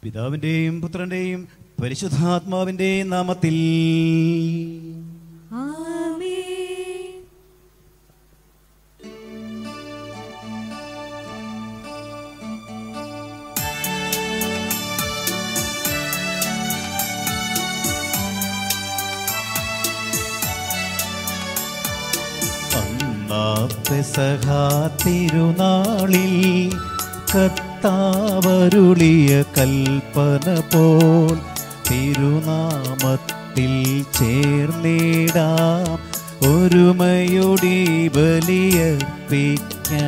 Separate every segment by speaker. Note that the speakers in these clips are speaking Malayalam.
Speaker 1: പിതാവിൻ്റെയും പുത്രൻ്റെയും പരിശുദ്ധാത്മാവിൻ്റെയും നാമത്തിൽ പെസഹ തിരുനാളിൽ കർത്താവരുളിയ കൽപ്പന പോൽ തിരുനാമത്തിൽ ചേർന്നിടാം ഒരുമയോടെ ബലിയർപ്പിക്കാം.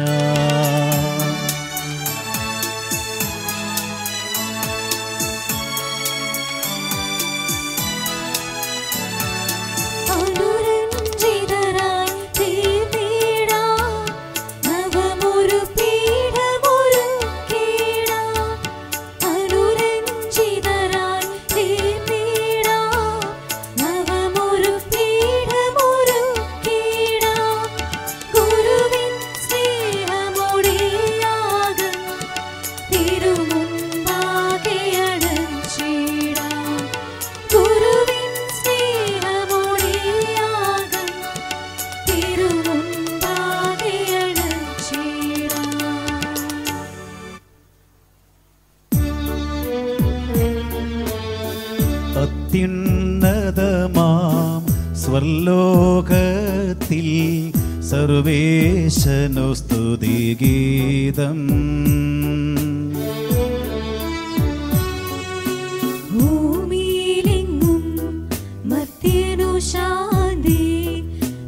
Speaker 1: അത്യുന്നതമാം സ്വർലോകത്തിൽ സർവേശനു സ്തുതിഗീതം.
Speaker 2: ഭൂമിയിലെങ്ങും മർത്യനു ശാന്തി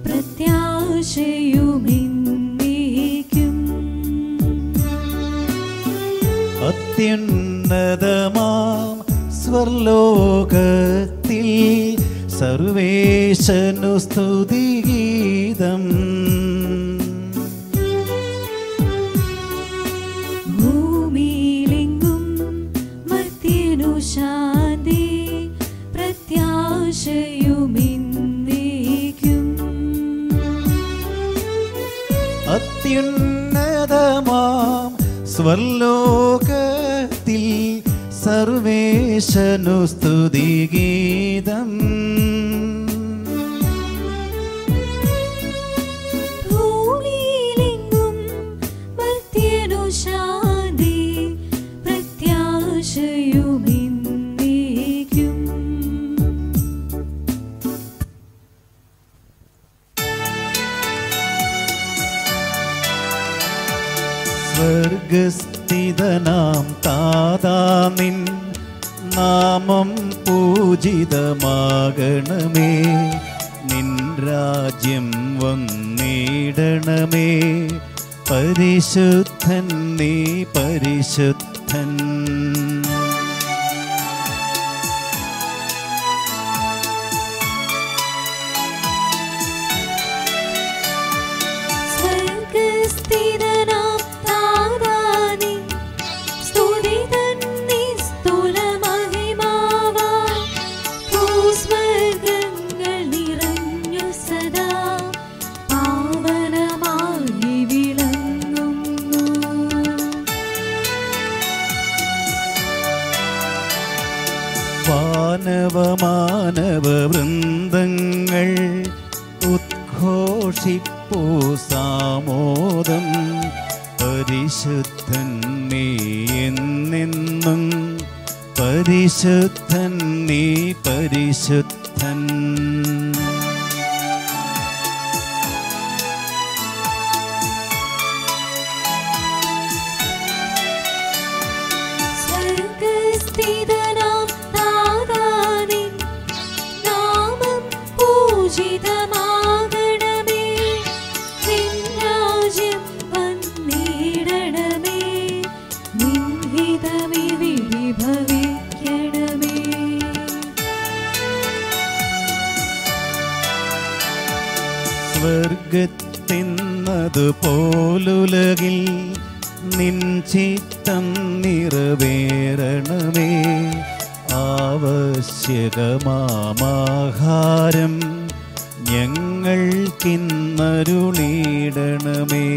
Speaker 2: പ്രത്യാശയുമെന്നേക്കും.
Speaker 1: അത്യുന്നതമാം സ്വർലോകത്തിൽ സർവേശനു സ്തുതിഗീതം.
Speaker 2: ഭൂമിയിലെങ്ങും മർത്യനു ശാന്തി പ്രത്യാശയുമെന്നേക്കും.
Speaker 1: അത്യുന്നതമാം സ്വർലോകത്തിൽ സർവേശനു സ്തുതിഗീതം.
Speaker 2: ഭൂമിയിലെങ്ങും മർത്യനു ശാന്തി പ്രത്യാശയുമെന്നേക്കും.
Speaker 1: സ്വർഗസ്ഥിതനാം താതാ നിൻ നാമം പൂജിതമാകണമേ. നിൻ രാജ്യം വന്നിടണമേ. പരിശുദ്ധൻ നീ പരിശുദ്ധൻ. മാനവ വൃന്ദങ്ങൾ ഉദ്ഘോഷിപ്പൂ സാമോദം. പരിശുദ്ധൻ നീ എന്നെന്നും പരിശുദ്ധൻ നീ പരിശുദ്ധൻ.
Speaker 2: പൂജിതമാകണമേ. നിൻ രാജ്യം വന്നിടണമേ. നിൻ ഹിതമിവിടെ ഭവിക്കണമേ.
Speaker 1: സ്വർഗത്തിന്നതുപോലുലകിൽ നിൻ ചിത്തം നിറവേറണമേ. ആവശ്യകമാഹാരം ഞങ്ങൾക്കിന്നരുളിടണമേ.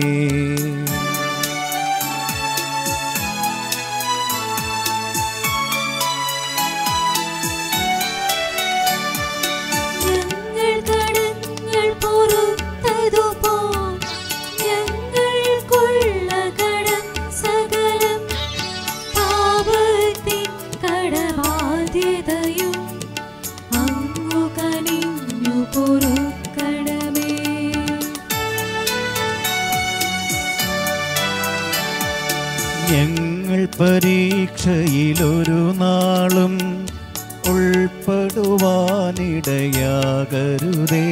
Speaker 1: ഞങ്ങൾ പരീക്ഷയിലൊരു നാളും ഉൾപ്പെടുവാനിടയാകരുതേ.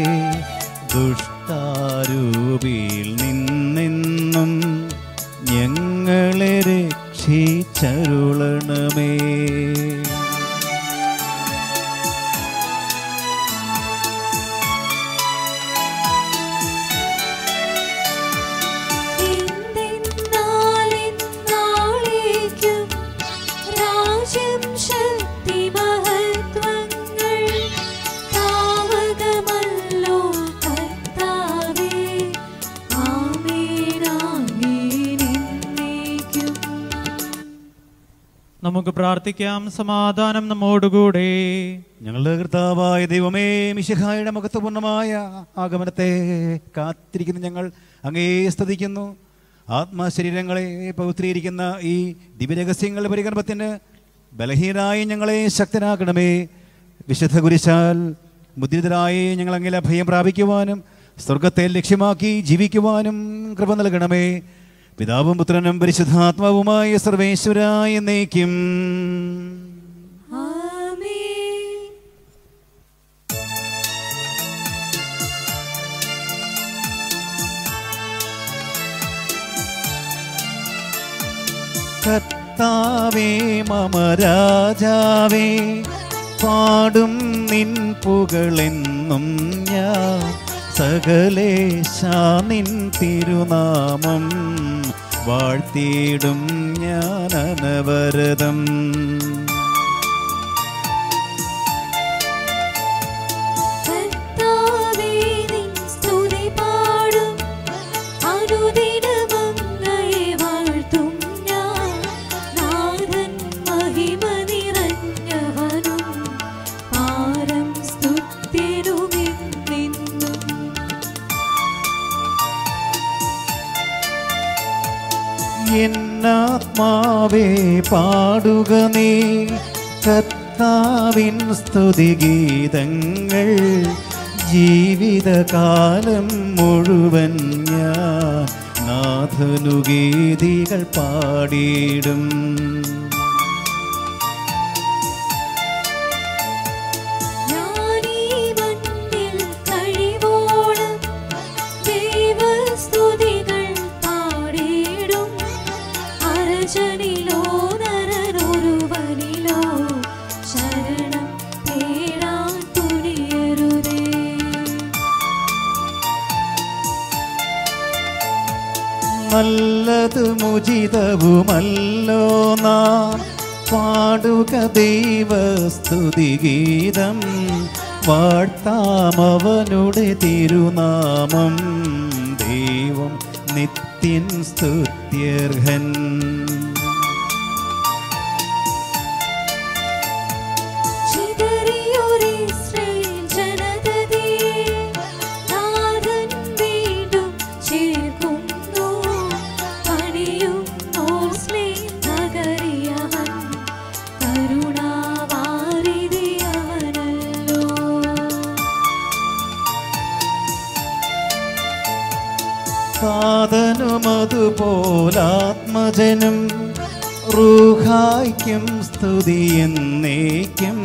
Speaker 1: ദുഷ്ടാരൂപിയിൽ നിന്നെന്നും ഞങ്ങളെ രക്ഷിച്ചരുളണമേ.
Speaker 3: നമുക്ക് പ്രാർത്ഥിക്കാം. സമാധാനം നമ്മോടുകൂടെ.
Speaker 1: ഞങ്ങളുടെ കർത്താവായ ദൈവമേ, മിശിഹായുടെ മഹത്വപൂർണ്ണമായ ആഗമനത്തെ കാത്തിരിക്കുന്ന ഞങ്ങൾ അങ്ങേ സ്തുതിക്കുന്നു. ആത്മശരീരങ്ങളെ പവിത്രീകരിക്കുന്ന ഈ ദിവ്യരഹസ്യങ്ങളുടെ പരികർമ്മത്തിന് ബലഹീനരായി ഞങ്ങളെ ശക്തനാക്കണമേ. വിശുദ്ധ കുരിശാൽ മുദ്രിതരായി ഞങ്ങൾ അങ്ങനെ അഭയം പ്രാപിക്കുവാനും സ്വർഗത്തെ ലക്ഷ്യമാക്കി ജീവിക്കുവാനും കൃപ നൽകണമേ. പിതാവും പുത്രനും പരിശുദ്ധാത്മാവുമായ സർവേശ്വരായ എന്നേക്കും. കർത്താവേ മമ രാജാവേ, പാടും നിൻ പുകളെന്നും ഞാൻ. സകലേശാ നിൻ തിരുനാമം വാഴ്ത്തിയിടും ഞാൻ അനവരതം. എന്നാത്മാവേ പാടുക നീ കർത്താവിൻ സ്തുതിഗീതങ്ങൾ. ജീവിതകാലം മുഴുവൻ ഞാൻ നാഥനു ഗീതികൾ പാടിയിടും. നല്ലത് മുചിതവുമല്ലോ നാം പാടുക ദൈവസ്തുതിഗീതം. വാഴ്ത്താമവനുടെ തിരുനാമം. ദൈവം നിത്യൻ സ്തുത്യർഹൻ. സാധനുമതുപോലാത്മജനും റൂഹായ്ക്കും സ്തുതി എന്നേക്കും.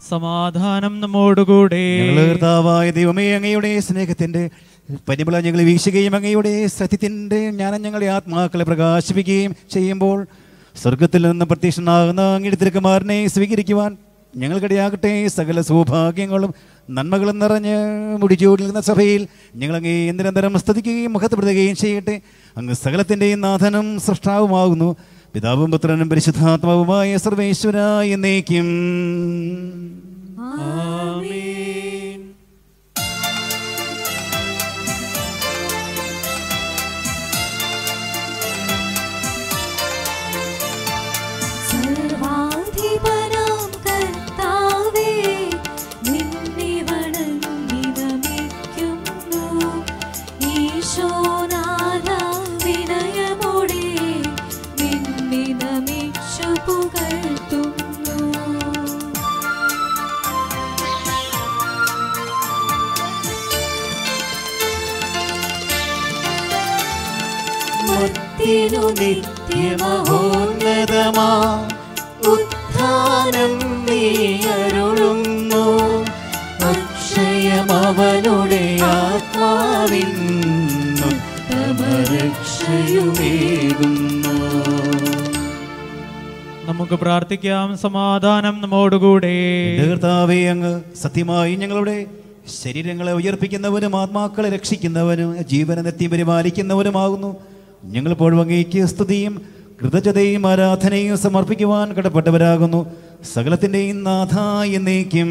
Speaker 3: സമാധാനം നമ്മോടുകൂടെ.
Speaker 1: കർത്താവായ ദൈവമേ, അങ്ങയുടെ സ്നേഹത്തിന്റെ പരിമള ഞങ്ങൾ വീശുകയും അങ്ങയുടെ സത്യത്തിന്റെ ജ്ഞാനം ഞങ്ങളുടെ ആത്മാക്കളെ പ്രകാശിപ്പിക്കുകയും ചെയ്യുമ്പോൾ സ്വർഗത്തിൽ നിന്ന് പ്രത്യക്ഷനാകുന്ന അങ്ങയുടെ തിരുക്കുമാരനെ സ്വീകരിക്കുവാൻ ഞങ്ങൾക്കിടയാകട്ടെ. സകല സൗഭാഗ്യങ്ങളും നന്മകളും നിറഞ്ഞ് മുടിച്ചൂടി നിൽക്കുന്ന സഭയിൽ ഞങ്ങളങ്ങേ നിരന്തരം സ്തുതിക്കുകയും മഹത്വപ്പെടുത്തുകയും ചെയ്യട്ടെ. അങ്ങ് സകലത്തിൻ്റെയും നാഥനും സൃഷ്ടാവുമാകുന്നു. പിതാവും പുത്രനും പരിശുദ്ധാത്മാവുമായ സർവേശ്വരായ എന്നേക്കും.
Speaker 3: ആമേൻ.
Speaker 1: നിത്യമഹോന്നതമാ ഉത്ഥാനം നീ അരുളുന്നു. അക്ഷയമവനുടെ ആത്മാവിൻ ഉത്തമരക്ഷയുമേകുന്നു.
Speaker 3: നമുക്ക് പ്രാർത്ഥിക്കാം. സമാധാനം നമ്മോടുകൂടെ.
Speaker 1: കർത്താവേ, അങ്ങ് സത്യമായി ഞങ്ങളുടെ ശരീരങ്ങളെ ഉയർപ്പിക്കുന്നവനും ആത്മാക്കളെ രക്ഷിക്കുന്നവനും ജീവനെ നിത്യം പരിപാലിക്കുന്നവനുമാകുന്നു. ഞങ്ങളിപ്പോഴും അങ്ങേക്ക് സ്തുതിയും കൃതജ്ഞതയും ആരാധനയും സമർപ്പിക്കുവാൻ കടപ്പെട്ടവരാകുന്നു. സകലത്തിൻ്റെയും നാഥ എന്നേക്കും.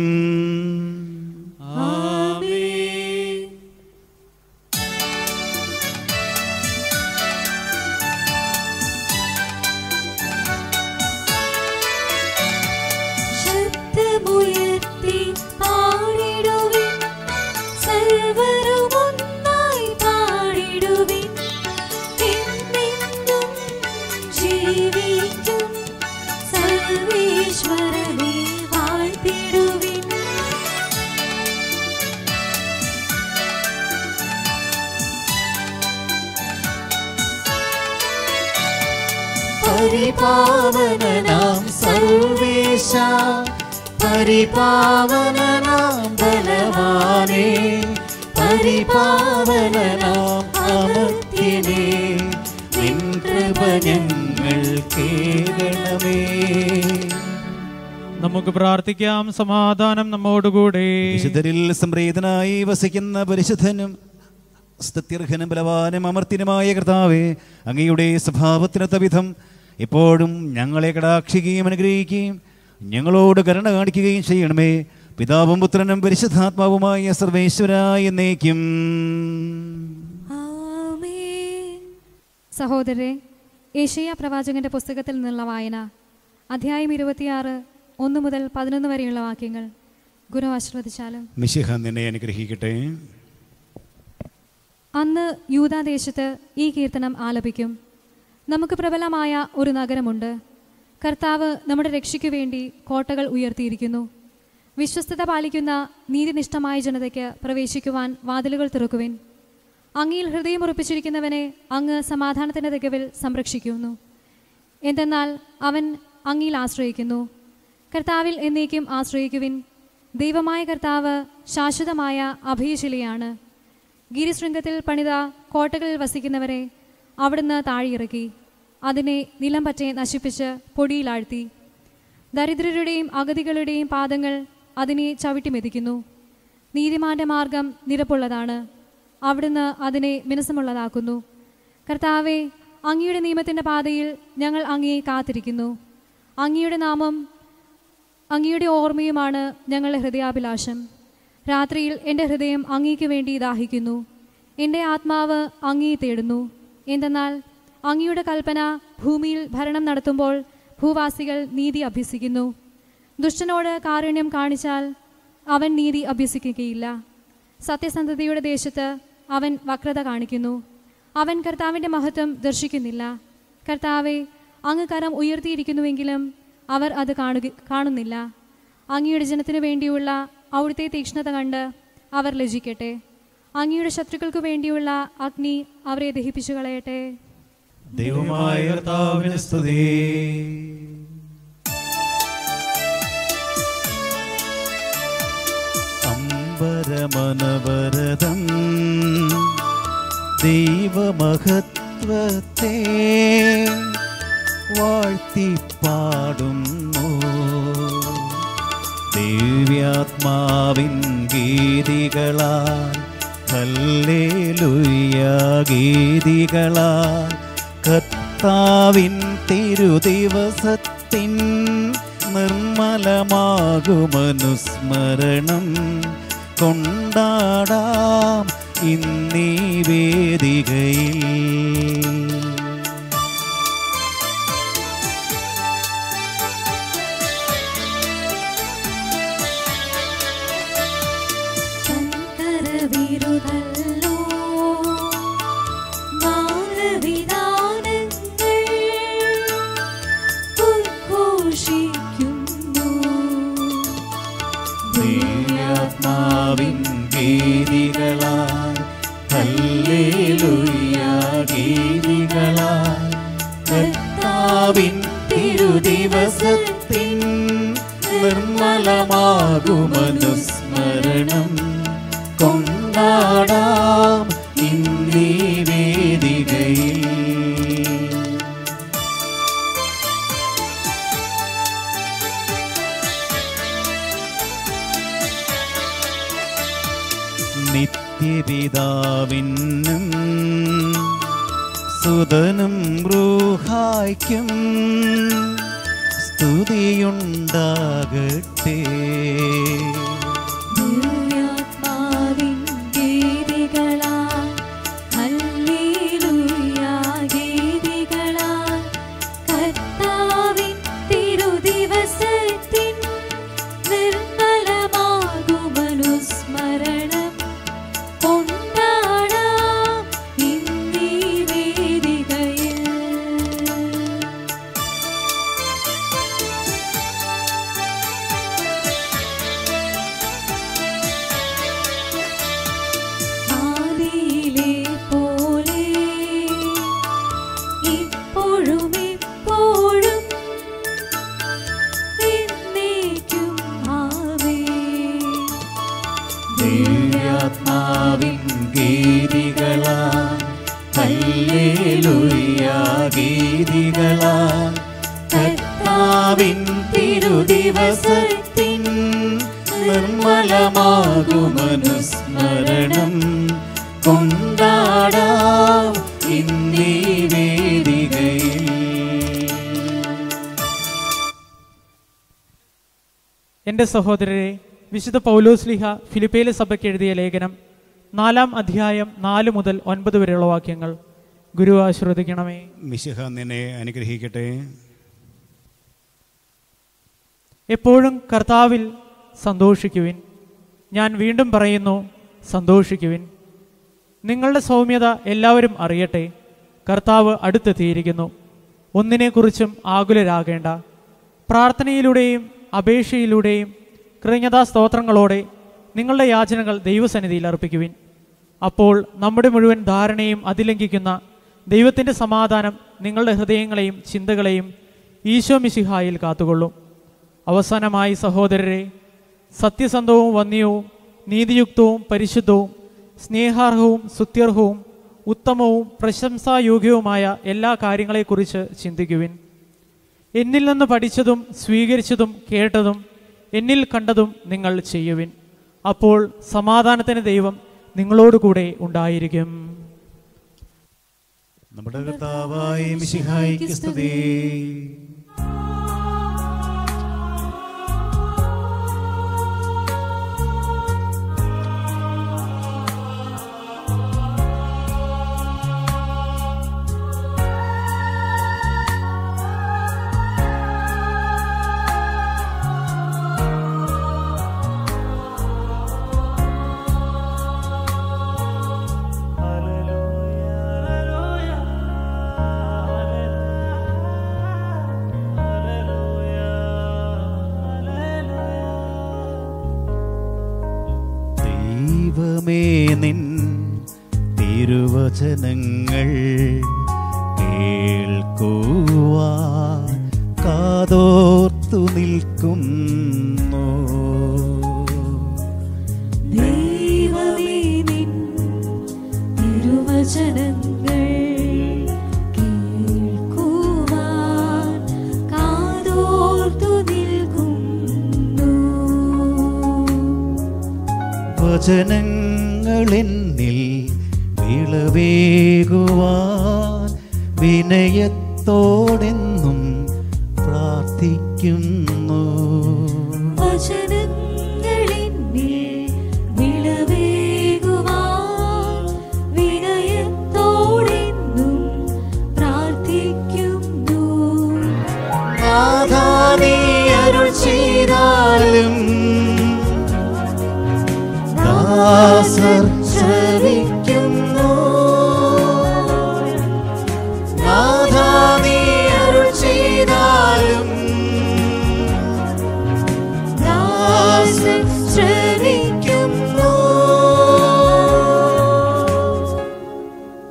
Speaker 2: ശബ്ദമുയർത്തി പാടിടുവിൻ, സർവ്വരുമൊന്നായി പാടിടുവിൻ. എന്നെന്നും ജീവിക്കും സർവേശ്വരനെ വാഴ്ത്തിടുവിൻ.
Speaker 1: പരിപാവനനാം സർവേശ, പരിപാവനനാം ബലവാനേ, പരിപാവനനാം അമർത്യനേ, നിൻ കൃപ ഞങ്ങൾ കേൾക്കണമേ.
Speaker 3: നമുക്ക് പ്രാർത്ഥിക്കാം. സമാധാനം നമ്മോടുകൂടെ.
Speaker 1: വിശുദ്ധരിൽ സംപ്രീതനായി വസിക്കുന്ന പരിശുദ്ധനും സ്തുത്യർഹനും ബലവാനും അമർത്യനുമായ കർത്താവേ, അങ്ങയുടെ സ്വഭാവത്തിനൊത്ത വിധം എപ്പോഴും ഞങ്ങളെ കടാക്ഷിക്കുകയും അനുഗ്രഹിക്കുകയും ഞങ്ങളോട് കരുണ കാണിക്കുകയും ചെയ്യണമേ. പിതാവും പുത്രനും പരിശുദ്ധാത്മാവുമായ സർവേശ്വരായ എന്നേക്കും.
Speaker 4: സഹോദരരെ, യെശയ്യാ പ്രവാചകന്റെ പുസ്തകത്തിൽ നിന്നുള്ള വായന, അധ്യായം 26 1 മുതൽ 11 വരെയുള്ള വാക്യങ്ങൾ. ഗുരു ആശീർവദിച്ചാലും.
Speaker 1: മിശിഹ നിന്നെ അനുഗ്രഹിക്കട്ടെ.
Speaker 4: അന്ന് യൂദാദേശത്ത് ഈ കീർത്തനം ആലപിക്കും. നമുക്ക് പ്രബലമായ ഒരു നഗരമുണ്ട്. കർത്താവ് നമ്മുടെ രക്ഷയ്ക്കു വേണ്ടി കോട്ടകൾ ഉയർത്തിയിരിക്കുന്നു. വിശ്വസ്തത പാലിക്കുന്ന നീതിനിഷ്ഠമായ ജനതയ്ക്ക് പ്രവേശിക്കുവാൻ വാതിലുകൾ തുറക്കുവിൻ. അങ്ങയിൽ ഹൃദയമുറപ്പിച്ചിരിക്കുന്നവനെ അങ്ങ് സമാധാനത്തിൻ്റെ തികവിൽ സംരക്ഷിക്കുന്നു. എന്തെന്നാൽ അവൻ അങ്ങയിൽ ആശ്രയിക്കുന്നു. കർത്താവിൽ എന്നേക്കും ആശ്രയിക്കുവിൻ. ദൈവമായ കർത്താവ് ശാശ്വതമായ അഭയശിലയാണ്. ഗിരിശൃംഗത്തിൽ പണിത കോട്ടകളിൽ വസിക്കുന്നവരെ അവിടുന്ന് താഴെയിറക്കി അതിനെ നിലം പറ്റെ നശിപ്പിച്ച് പൊടിയിലാഴ്ത്തി. ദരിദ്രരുടെയും അഗതികളുടെയും പാദങ്ങൾ അതിനെ ചവിട്ടി മെതിക്കുന്നു. നീതിമാന്റെ മാർഗം നിരപ്പുള്ളതാണ്, അവിടുന്ന് അതിനെ മിനുസമുള്ളതാക്കുന്നു. കർത്താവെ, അങ്ങയുടെ നിയമത്തിൻ്റെ പാതയിൽ ഞങ്ങൾ അങ്ങയെ കാത്തിരിക്കുന്നു. അങ്ങയുടെ നാമം അങ്ങയുടെ ഓർമ്മയുമാണ് ഞങ്ങളുടെ ഹൃദയാഭിലാഷം. രാത്രിയിൽ എൻ്റെ ഹൃദയം അങ്ങയ്ക്ക് വേണ്ടി ദാഹിക്കുന്നു. എൻ്റെ ആത്മാവ് അങ്ങയെ തേടുന്നു. എന്തെന്നാൽ അങ്ങയുടെ കൽപ്പന ഭൂമിയിൽ ഭരണം നടത്തുമ്പോൾ ഭൂവാസികൾ നീതി അഭ്യസിക്കുന്നു. ദുഷ്ടനോട് കാരുണ്യം കാണിച്ചാൽ അവൻ നീതി അഭ്യസിക്കുകയില്ല. സത്യസന്ധതയുടെ ദേശത്ത് അവൻ വക്രത കാണിക്കുന്നു. അവൻ കർത്താവിൻ്റെ മഹത്വം ദർശിക്കുന്നില്ല. കർത്താവെ, അങ്ങ് കരം ഉയർത്തിയിരിക്കുന്നുവെങ്കിലും അവർ അത് കാണുന്നില്ല. അങ്ങയുടെ ജനത്തിനു വേണ്ടിയുള്ള അവിടുത്തെ തീക്ഷ്ണത കണ്ട് അവർ ലജ്ജിക്കട്ടെ. അങ്ങയുടെ ശത്രുക്കൾക്ക് വേണ്ടിയുള്ള അഗ്നി അവരെ ദഹിപ്പിച്ചു കളയട്ടെ.
Speaker 1: ദൈവമായ കർത്താവിനെ സ്തുതി. അംബരമനവരതം ദൈവമഹത്വത്തെ വാഴ്ത്തിപ്പാടുന്നു. ദിവ്യാത്മാവിൻ ഗീതികളാൽ ഹല്ലേലൂയ ഗീതികളാൽ കർത്താവിൻ തിരുദിവസത്തിൻ നിർമ്മലമാകുമനുസ്മരണം കൊണ്ടാടാം ഇന്നീ വേദികയിൽ.
Speaker 2: വിരുതല്ലോ മാനവിധാനങ്ങൾ ഉദ്ഘോഷിക്കുന്നു.
Speaker 1: ദിവ്യാത്മാവിൻ ഗീതികളാൽ ഹല്ലേലൂയ ഗീതികളാൽ കർത്താവിൻ തിരുദിവസത്തിൻ നിർമ്മലമാകുമനുസ്മരണം കൊണ്ടാടാം ഇന്നീ വേദികയിൽ. നിത്യപിതാവിനും സുതനും റൂഹായ്ക്കും സ്തുതിയുണ്ടാകട്ടെ.
Speaker 2: ദിവ്യാത്മാവിൻ ഗീതികളാൽ ഹല്ലേലൂയ ഗീതികളാൽ കർത്താവിൻ തിരുദിവസത്തിൻ നിർമ്മലമാകുമനുസ്മരണം കൊണ്ടാടാം ഇന്നീ വേദികയിൽ. ആദിയിലെ പോലെ ഇപ്പോഴും എപ്പോഴും എന്നേക്കും ആമേൻ.
Speaker 1: ദിവ്യാത്മാവിൻ ഗീതികളാൽ ഹല്ലേലൂയ ഗീതികളാൽ കർത്താവിൻ തിരുദിവസത്തിൻ നിർമ്മലമാകുമനുസ്മരണം കൊണ്ടാടാം ഇന്നീ വേദികയിൽ.
Speaker 3: എൻ്റെ സഹോദരരെ, വിശുദ്ധ പൗലോസ്ലീഹ ഫിലിപ്പയിലെ സഭയ്ക്ക് എഴുതിയ ലേഖനം 4-ാം അധ്യായം 4 മുതൽ 9 വരെയുള്ള വാക്യങ്ങൾ ഗുരു ആശീർവദിക്കണമേ.
Speaker 1: മിശിഹ നിന്നെ അനുഗ്രഹിക്കട്ടെ.
Speaker 3: എപ്പോഴും കർത്താവിൽ സന്തോഷിക്കുവിൻ. ഞാൻ വീണ്ടും പറയുന്നു, സന്തോഷിക്കുവിൻ. നിങ്ങളുടെ സൗമ്യത എല്ലാവരും അറിയട്ടെ. കർത്താവ് അടുത്തെത്തിയിരിക്കുന്നു. ഒന്നിനെക്കുറിച്ചും ആകുലരാകേണ്ട. പ്രാർത്ഥനയിലൂടെയും അപേക്ഷയിലൂടെയും കൃതജ്ഞതാ സ്തോത്രങ്ങളോടെ നിങ്ങളുടെ യാചനകൾ ദൈവസന്നിധിയിൽ അർപ്പിക്കുവിൻ. അപ്പോൾ നമ്മുടെ മുഴുവൻ ധാരണയും അതിലംഘിക്കുന്ന ദൈവത്തിൻ്റെ സമാധാനം നിങ്ങളുടെ ഹൃദയങ്ങളെയും ചിന്തകളെയും ഈശോ മിശിഹായിൽ കാത്തുകൊള്ളും. അവസാനമായി സഹോദരരെ, സത്യസന്ധവും വന്യവും നീതിയുക്തവും പരിശുദ്ധവും സ്നേഹാർഹവും സ്തുത്യർഹവും ഉത്തമവും പ്രശംസായോഗ്യവുമായ എല്ലാ കാര്യങ്ങളെക്കുറിച്ച് ചിന്തിക്കുവിൻ. എന്നിൽ നിന്ന് പഠിച്ചതും സ്വീകരിച്ചതും കേട്ടതും എന്നിൽ കണ്ടതും നിങ്ങൾ ചെയ്യുവിൻ. അപ്പോൾ സമാധാനത്തിന് ദൈവം നിങ്ങളോടുകൂടെ ഉണ്ടായിരിക്കും.
Speaker 1: നമ്മുടെ കർത്താവായ മിശിഹായ്ക്ക് സ്തുതി. ദൈവമേ, നിൻ തിരുവചനങ്ങൾ കേൾക്കുവാൻ കാതോർത്തു നിൽക്കുന്നു.
Speaker 2: ദൈവമേ, നിൻ തിരുവചനങ്ങൾ കേൾക്കുവാൻ കാതോർത്തു നിൽക്കുന്നു.
Speaker 1: വചനങ്ങളെന്നിൽ വിളവേകുവാൻ വിനയത്തോടെന്നും പ്രാർത്ഥിക്കുന്നു.
Speaker 2: വചനങ്ങളെന്നിൽ വിളവേകുവാൻ വിനയത്തോടെന്നും പ്രാർത്ഥിക്കുന്നു.
Speaker 1: നാഥാ, നീ അരുൾ ചെയ്താലും ദാസർ ശ്രവിക്കുന്നു. നാഥാ, നീ അരുൾ ചെയ്താലും
Speaker 2: ദാസർ ശ്രവിക്കുന്നു.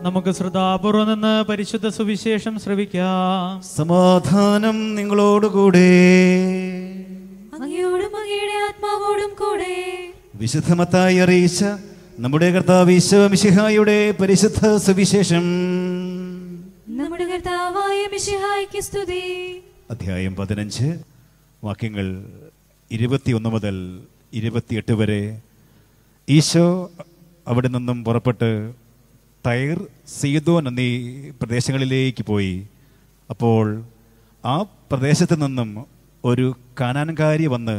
Speaker 3: നമുക്ക് ശ്രദ്ധാപൂർവം നിന്ന് പരിശുദ്ധ സുവിശേഷം ശ്രവിക്കാം.
Speaker 1: സമാധാനം നിങ്ങളോടുകൂടെ.
Speaker 2: അങ്ങയോടും അങ്ങയുടെ ആത്മാവോടും കൂടെ.
Speaker 1: വിശുദ്ധ മത്തായി അറിയിച്ച നമ്മുടെ കർത്താവ് ഈശോ മിശിഹായുടെ പരിശുദ്ധ സുവിശേഷം.
Speaker 2: നമ്മുടെ കർത്താവായ മിശിഹായ്ക്ക് സ്തുതി.
Speaker 1: അധ്യായം 15 വാക്യങ്ങൾ 21 മുതൽ 28 വരെ. ഈശോ അവിടെ നിന്നും പുറപ്പെട്ട് തൈർ, സീദോൻ എന്നീ പ്രദേശങ്ങളിലേക്ക് പോയി. അപ്പോൾ ആ പ്രദേശത്ത് നിന്നും ഒരു കാനാൻകാരി വന്ന്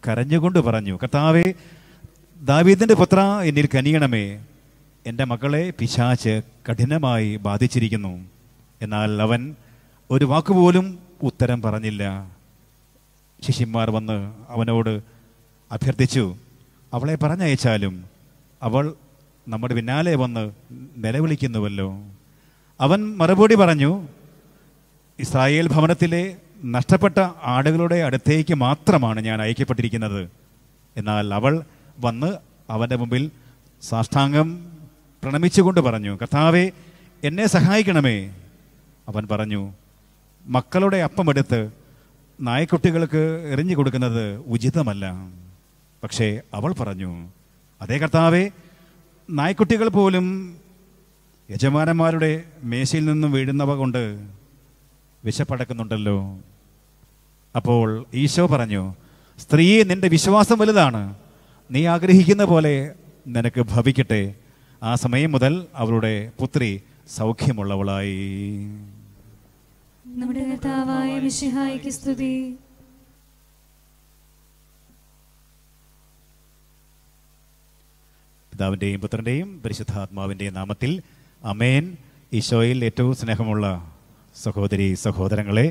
Speaker 1: കരഞ്ഞുകൊണ്ട് പറഞ്ഞു, കർത്താവേ, ദാവീദിന്റെ പുത്ര, എന്നിൽ കനിയണമേ. എൻ്റെ മകളെ പിശാച് കഠിനമായി ബാധിച്ചിരിക്കുന്നു. എന്നാൽ അവൻ ഒരു വാക്കുപോലും ഉത്തരം പറഞ്ഞില്ല. ശിഷ്യന്മാർ വന്ന് അവനോട് അഭ്യർത്ഥിച്ചു, അവളെ പറഞ്ഞയച്ചാലും അവൾ നമ്മുടെ പിന്നാലെ വന്ന് നിലവിളിക്കുന്നുവല്ലോ. അവൻ മറുപടി പറഞ്ഞു, ഇസ്രായേൽ ഭവനത്തിലെ നഷ്ടപ്പെട്ട ആടുകളുടെ അടുത്തേക്ക് മാത്രമാണ് ഞാൻ അയക്കപ്പെട്ടിരിക്കുന്നത്. എന്നാൽ അവൾ വന്ന് അവൻ്റെ മുമ്പിൽ സാഷ്ടാംഗം പ്രണമിച്ചുകൊണ്ട് പറഞ്ഞു, കർത്താവേ, എന്നെ സഹായിക്കണമേ. അവൻ പറഞ്ഞു, മക്കളുടെ അപ്പമെടുത്ത് നായ്ക്കുട്ടികൾക്ക് എറിഞ്ഞു കൊടുക്കുന്നത് ഉചിതമല്ല. പക്ഷേ അവൾ പറഞ്ഞു, അതേ കർത്താവേ, നായ്ക്കുട്ടികൾ പോലും യജമാനന്മാരുടെ മേശയിൽ നിന്നും വീഴുന്നവ കൊണ്ട് വിശപ്പടക്കുന്നുണ്ടല്ലോ. അപ്പോൾ ഈശോ പറഞ്ഞു, സ്ത്രീയെ, നിന്റെ വിശ്വാസം വലുതാണ്. നീ ആഗ്രഹിക്കുന്ന പോലെ നിനക്ക് ഭവിക്കട്ടെ. ആ സമയം മുതൽ അവളുടെ പുത്രി സൗഖ്യമുള്ളവളായി.
Speaker 2: നമ്മുടെ കർത്താവായ മിശിഹായ്ക്ക് സ്തുതി.
Speaker 1: പിതാവിൻ്റെയും പുത്രൻ്റെയും പരിശുദ്ധാത്മാവിൻ്റെയും നാമത്തിൽ അമേൻ. ഈശോയിൽ ഏറ്റവും സ്നേഹമുള്ള സഹോദരി സഹോദരങ്ങളെ,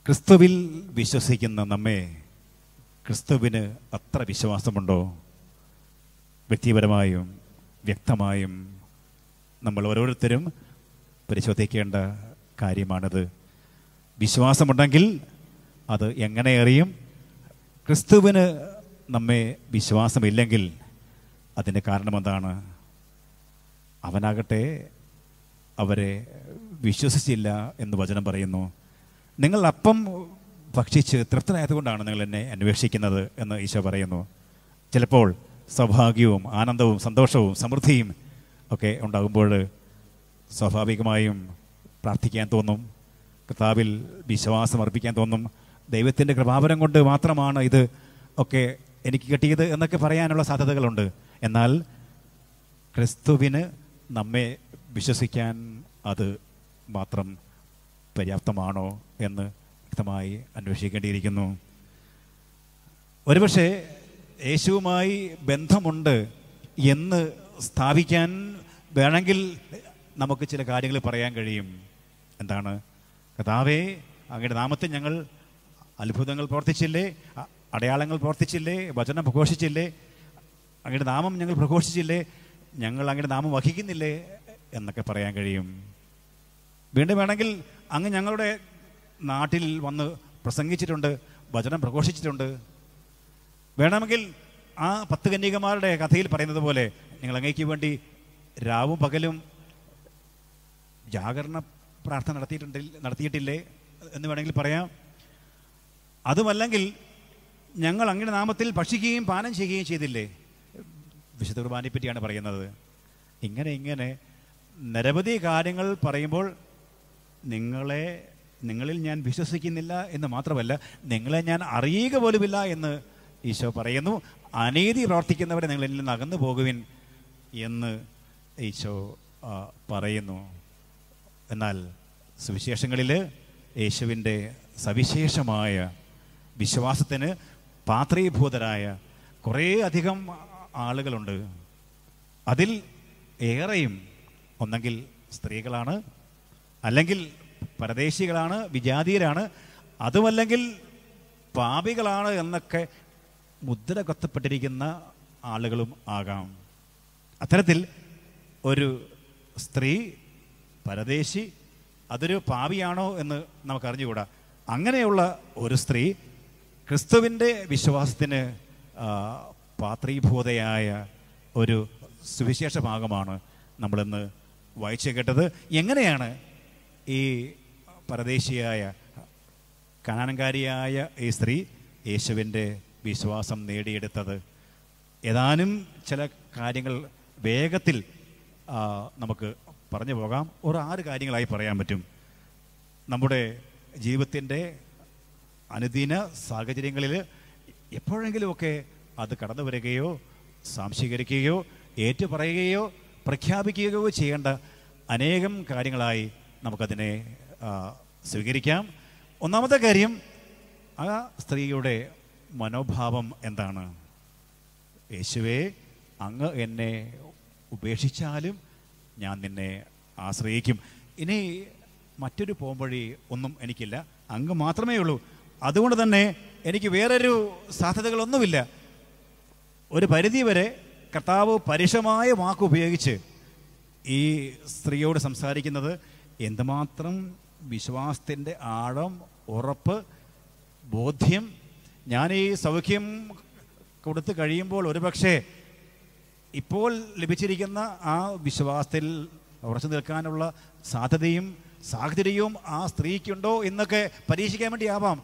Speaker 1: ക്രിസ്തുവിൽ വിശ്വസിക്കുന്ന നമ്മെ ക്രിസ്തുവിന് അത്ര വിശ്വാസമുണ്ടോ? വ്യക്തിപരമായും വ്യക്തമായും നമ്മൾ ഓരോരുത്തരും പരിശോധിക്കേണ്ട കാര്യമാണിത്. വിശ്വാസമുണ്ടെങ്കിൽ അത് എങ്ങനെ അറിയും? ക്രിസ്തുവിന് നമ്മെ വിശ്വാസമില്ലെങ്കിൽ അതിൻ്റെ കാരണം എന്താണ്? അവനാകട്ടെ അവരെ വിശ്വസിച്ചില്ല എന്ന് വചനം പറയുന്നു. നിങ്ങൾ അപ്പം ഭക്ഷിച്ച് തൃപ്തനായതുകൊണ്ടാണ് നിങ്ങൾ എന്നെ അന്വേഷിക്കുന്നത് എന്ന് ഈശോ പറയുന്നു. ചിലപ്പോൾ സൗഭാഗ്യവും ആനന്ദവും സന്തോഷവും സമൃദ്ധിയും ഒക്കെ ഉണ്ടാകുമ്പോൾ സ്വാഭാവികമായും പ്രാർത്ഥിക്കാൻ തോന്നും, കർത്താവിൽ വിശ്വാസം അർപ്പിക്കാൻ തോന്നും. ദൈവത്തിൻ്റെ കൃപാവരം കൊണ്ട് മാത്രമാണ് ഇത് ഒക്കെ എനിക്ക് കിട്ടിയത് എന്നൊക്കെ പറയാനുള്ള സാധ്യതകളുണ്ട്. എന്നാൽ ക്രിസ്തുവിന് നമ്മെ വിശ്വസിക്കാൻ അത് മാത്രം പര്യാപ്തമാണോ എന്ന് വ്യക്തമായി അന്വേഷിക്കേണ്ടിയിരിക്കുന്നു. ഒരുപക്ഷെ യേശുവുമായി ബന്ധമുണ്ട് എന്ന് സ്ഥാപിക്കാൻ വേണമെങ്കിൽ നമുക്ക് ചില കാര്യങ്ങൾ പറയാൻ കഴിയും. എന്താണ്? കർത്താവേ, അങ്ങയുടെ നാമത്തിൽ ഞങ്ങൾ അത്ഭുതങ്ങൾ പ്രവർത്തിച്ചില്ലേ, അടയാളങ്ങൾ പ്രവർത്തിച്ചില്ലേ, വചനം പ്രഘോഷിച്ചില്ലേ, അങ്ങയുടെ നാമം ഞങ്ങൾ പ്രഘോഷിച്ചില്ലേ, ഞങ്ങൾ അങ്ങയുടെ നാമം വഹിക്കുന്നില്ലേ എന്നൊക്കെ പറയാൻ കഴിയും. വീണ്ടും വേണമെങ്കിൽ അങ്ങ് ഞങ്ങളുടെ നാട്ടിൽ വന്ന് പ്രസംഗിച്ചിട്ടുണ്ട്, വചനം പ്രഘോഷിച്ചിട്ടുണ്ട്. വേണമെങ്കിൽ ആ 10 കന്യകമാരുടെ കഥയിൽ പറയുന്നത് പോലെ ഞങ്ങൾ അങ്ങേക്ക് വേണ്ടി രാവും പകലും ജാഗരണ പ്രാർത്ഥന നടത്തിയിട്ടില്ലേ എന്ന് വേണമെങ്കിൽ പറയാം. അതുമല്ലെങ്കിൽ ഞങ്ങൾ അങ്ങയുടെ നാമത്തിൽ ഭക്ഷിക്കുകയും പാനം ചെയ്യുകയും ചെയ്തില്ലേ? വിശുദ്ധ കുർബാനയെ പറ്റിയാണ് പറയുന്നത്. ഇങ്ങനെ നിരവധി കാര്യങ്ങൾ പറയുമ്പോൾ നിങ്ങളിൽ ഞാൻ വിശ്വസിക്കുന്നില്ല എന്ന് മാത്രമല്ല, നിങ്ങളെ ഞാൻ അറിയുക പോലുമില്ല എന്ന് ഈശോ പറയുന്നു. അനീതി പ്രവർത്തിക്കുന്നവരെ നിങ്ങളിൽ നിന്ന് അകന്നു പോകുവിൻ എന്ന് ഈശോ പറയുന്നു. എന്നാൽ സുവിശേഷങ്ങളിൽ യേശുവിൻ്റെ സവിശേഷമായ വിശ്വാസത്തിന് പാത്രീഭൂതരായ കുറേ അധികം ആളുകളുണ്ട്. അതിൽ ഏറെയും ഒന്നെങ്കിൽ സ്ത്രീകളാണ്, അല്ലെങ്കിൽ പരദേശികളാണ്, വിജാതീയരാണ്, അതുമല്ലെങ്കിൽ പാപികളാണ് എന്നൊക്കെ മുദ്ര കൊത്തപ്പെട്ടിരിക്കുന്ന ആളുകളും ആകാം. അത്തരത്തിൽ ഒരു സ്ത്രീ, പരദേശി, അതൊരു പാപിയാണോ എന്ന് നമുക്കറിഞ്ഞുകൂടാ. അങ്ങനെയുള്ള ഒരു സ്ത്രീ ക്രിസ്തുവിൻ്റെ വിശ്വാസത്തിന് പാത്രീഭൂതയായ ഒരു സുവിശേഷ ഭാഗമാണ് നമ്മളിന്ന് വായിച്ചു കേട്ടത്. എങ്ങനെയാണ് ഈ പരദേശിയായ കനാൻകാരിയായ ഈ സ്ത്രീ യേശുവിൻ്റെ വിശ്വാസം നേടിയെടുത്തത്? ഏതാനും ചില കാര്യങ്ങൾ വേഗത്തിൽ നമുക്ക് പറഞ്ഞു പോകാം. ഒരു 6 കാര്യങ്ങളായി പറയാൻ പറ്റും. നമ്മുടെ ജീവിതത്തിൻ്റെ അനുദിന സാഹചര്യങ്ങളിൽ എപ്പോഴെങ്കിലുമൊക്കെ അത് കടന്നു വരികയോ സാംശീകരിക്കുകയോ ഏറ്റുപറയുകയോ പ്രഖ്യാപിക്കുകയോ ചെയ്യേണ്ട അനേകം കാര്യങ്ങളായി നമുക്കതിനെ സ്വീകരിക്കാം. ഒന്നാമത്തെ കാര്യം, ആ സ്ത്രീയുടെ മനോഭാവം എന്താണ്? യേശുവേ, അങ്ങ് എന്നെ ഉപേക്ഷിച്ചാലും ഞാൻ നിന്നെ ആശ്രയിക്കും. ഇനി മറ്റൊരു പോംവഴി ഒന്നും എനിക്കില്ല, അങ്ങ് മാത്രമേ ഉള്ളൂ. അതുകൊണ്ട് തന്നെ എനിക്ക് വേറൊരു സാധ്യതകളൊന്നുമില്ല. ഒരു പരിധി വരെ കർത്താവ് പരുഷമായ വാക്കുപയോഗിച്ച് ഈ സ്ത്രീയോട് സംസാരിക്കുന്നത് എന്തുമാത്രം വിശ്വാസത്തിൻ്റെ ആഴം, ഉറപ്പ്, ബോധ്യം. ഞാൻ ഈ സൗഖ്യം കൊടുത്തു കഴിയുമ്പോൾ ഒരുപക്ഷെ ഇപ്പോൾ ലഭിച്ചിരിക്കുന്ന ആ വിശ്വാസത്തിൽ ഉറച്ചു നിൽക്കാനുള്ള സാധ്യതയും സാഹചര്യവും ആ സ്ത്രീക്കുണ്ടോ എന്നൊക്കെ പരീക്ഷിക്കാൻ വേണ്ടിയാവാം.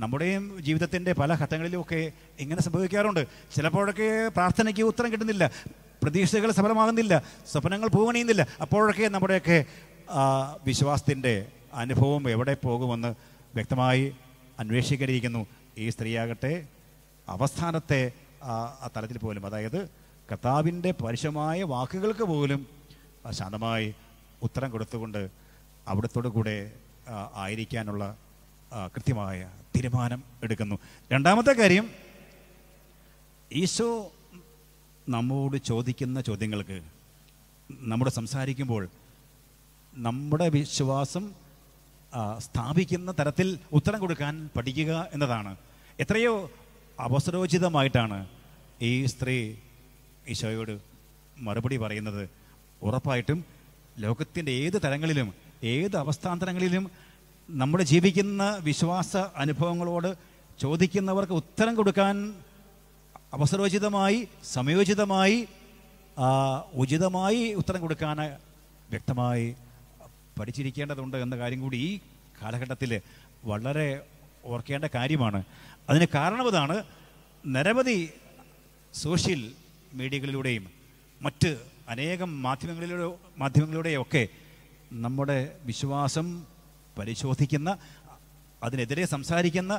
Speaker 1: നമ്മുടെയും ജീവിതത്തിൻ്റെ പല ഘട്ടങ്ങളിലുമൊക്കെ ഇങ്ങനെ സംഭവിക്കാറുണ്ട്. ചിലപ്പോഴൊക്കെ പ്രാർത്ഥനയ്ക്ക് ഉത്തരം കിട്ടുന്നില്ല, പ്രതീക്ഷകൾ സഫലമാകുന്നില്ല, സ്വപ്നങ്ങൾ പൂവണിയുന്നില്ല. അപ്പോഴൊക്കെ നമ്മുടെയൊക്കെ വിശ്വാസത്തിൻ്റെ അനുഭവം എവിടെ പോകുമെന്ന് വ്യക്തമായി അന്വേഷിക്കേണ്ടിയിരിക്കുന്നു. ഈ സ്ത്രീയാകട്ടെ അവസാനത്തെ ആ തലത്തിൽ പോലും, അതായത് കർത്താവിൻ്റെ പരുഷമായ വാക്കുകൾക്ക് പോലും ശാന്തമായി ഉത്തരം കൊടുത്തുകൊണ്ട് അവിടത്തോടു കൂടെ ആയിരിക്കാനുള്ള കൃത്യമായ തീരുമാനം എടുക്കുന്നു. രണ്ടാമത്തെ കാര്യം, ഈശോ നമ്മോട് ചോദിക്കുന്ന ചോദ്യങ്ങൾക്ക് നമ്മുടെ സംസാരിക്കുമ്പോൾ നമ്മുടെ വിശ്വാസം സ്ഥാപിക്കുന്ന തരത്തിൽ ഉത്തരം കൊടുക്കാൻ പഠിക്കുക എന്നതാണ്. എത്രയോ അവസരോചിതമായിട്ടാണ് ഈ സ്ത്രീ ഈശോയോട് മറുപടി പറയുന്നത്. ഉറപ്പായിട്ടും ലോകത്തിൻ്റെ ഏത് തലങ്ങളിലും ഏത് അവസ്ഥാന്തരങ്ങളിലും നമ്മൾ ജീവിക്കുന്ന വിശ്വാസ അനുഭവങ്ങളോട് ചോദിക്കുന്നവർക്ക് ഉത്തരം കൊടുക്കാൻ അവസരോചിതമായി, സമയോചിതമായി, ഉചിതമായി ഉത്തരം കൊടുക്കാൻ വ്യക്തമായി പഠിച്ചിരിക്കേണ്ടതുണ്ട് എന്ന കാര്യം കൂടി ഈ കാലഘട്ടത്തിൽ വളരെ ഓർക്കേണ്ട കാര്യമാണ്. അതിന് കാരണം ഇതാണ്. സോഷ്യൽ മീഡിയകളിലൂടെയും മറ്റ് അനേകം മാധ്യമങ്ങളിലൂടെയൊക്കെ നമ്മുടെ വിശ്വാസം പരിശോധിക്കുന്ന, അതിനെതിരെ സംസാരിക്കുന്ന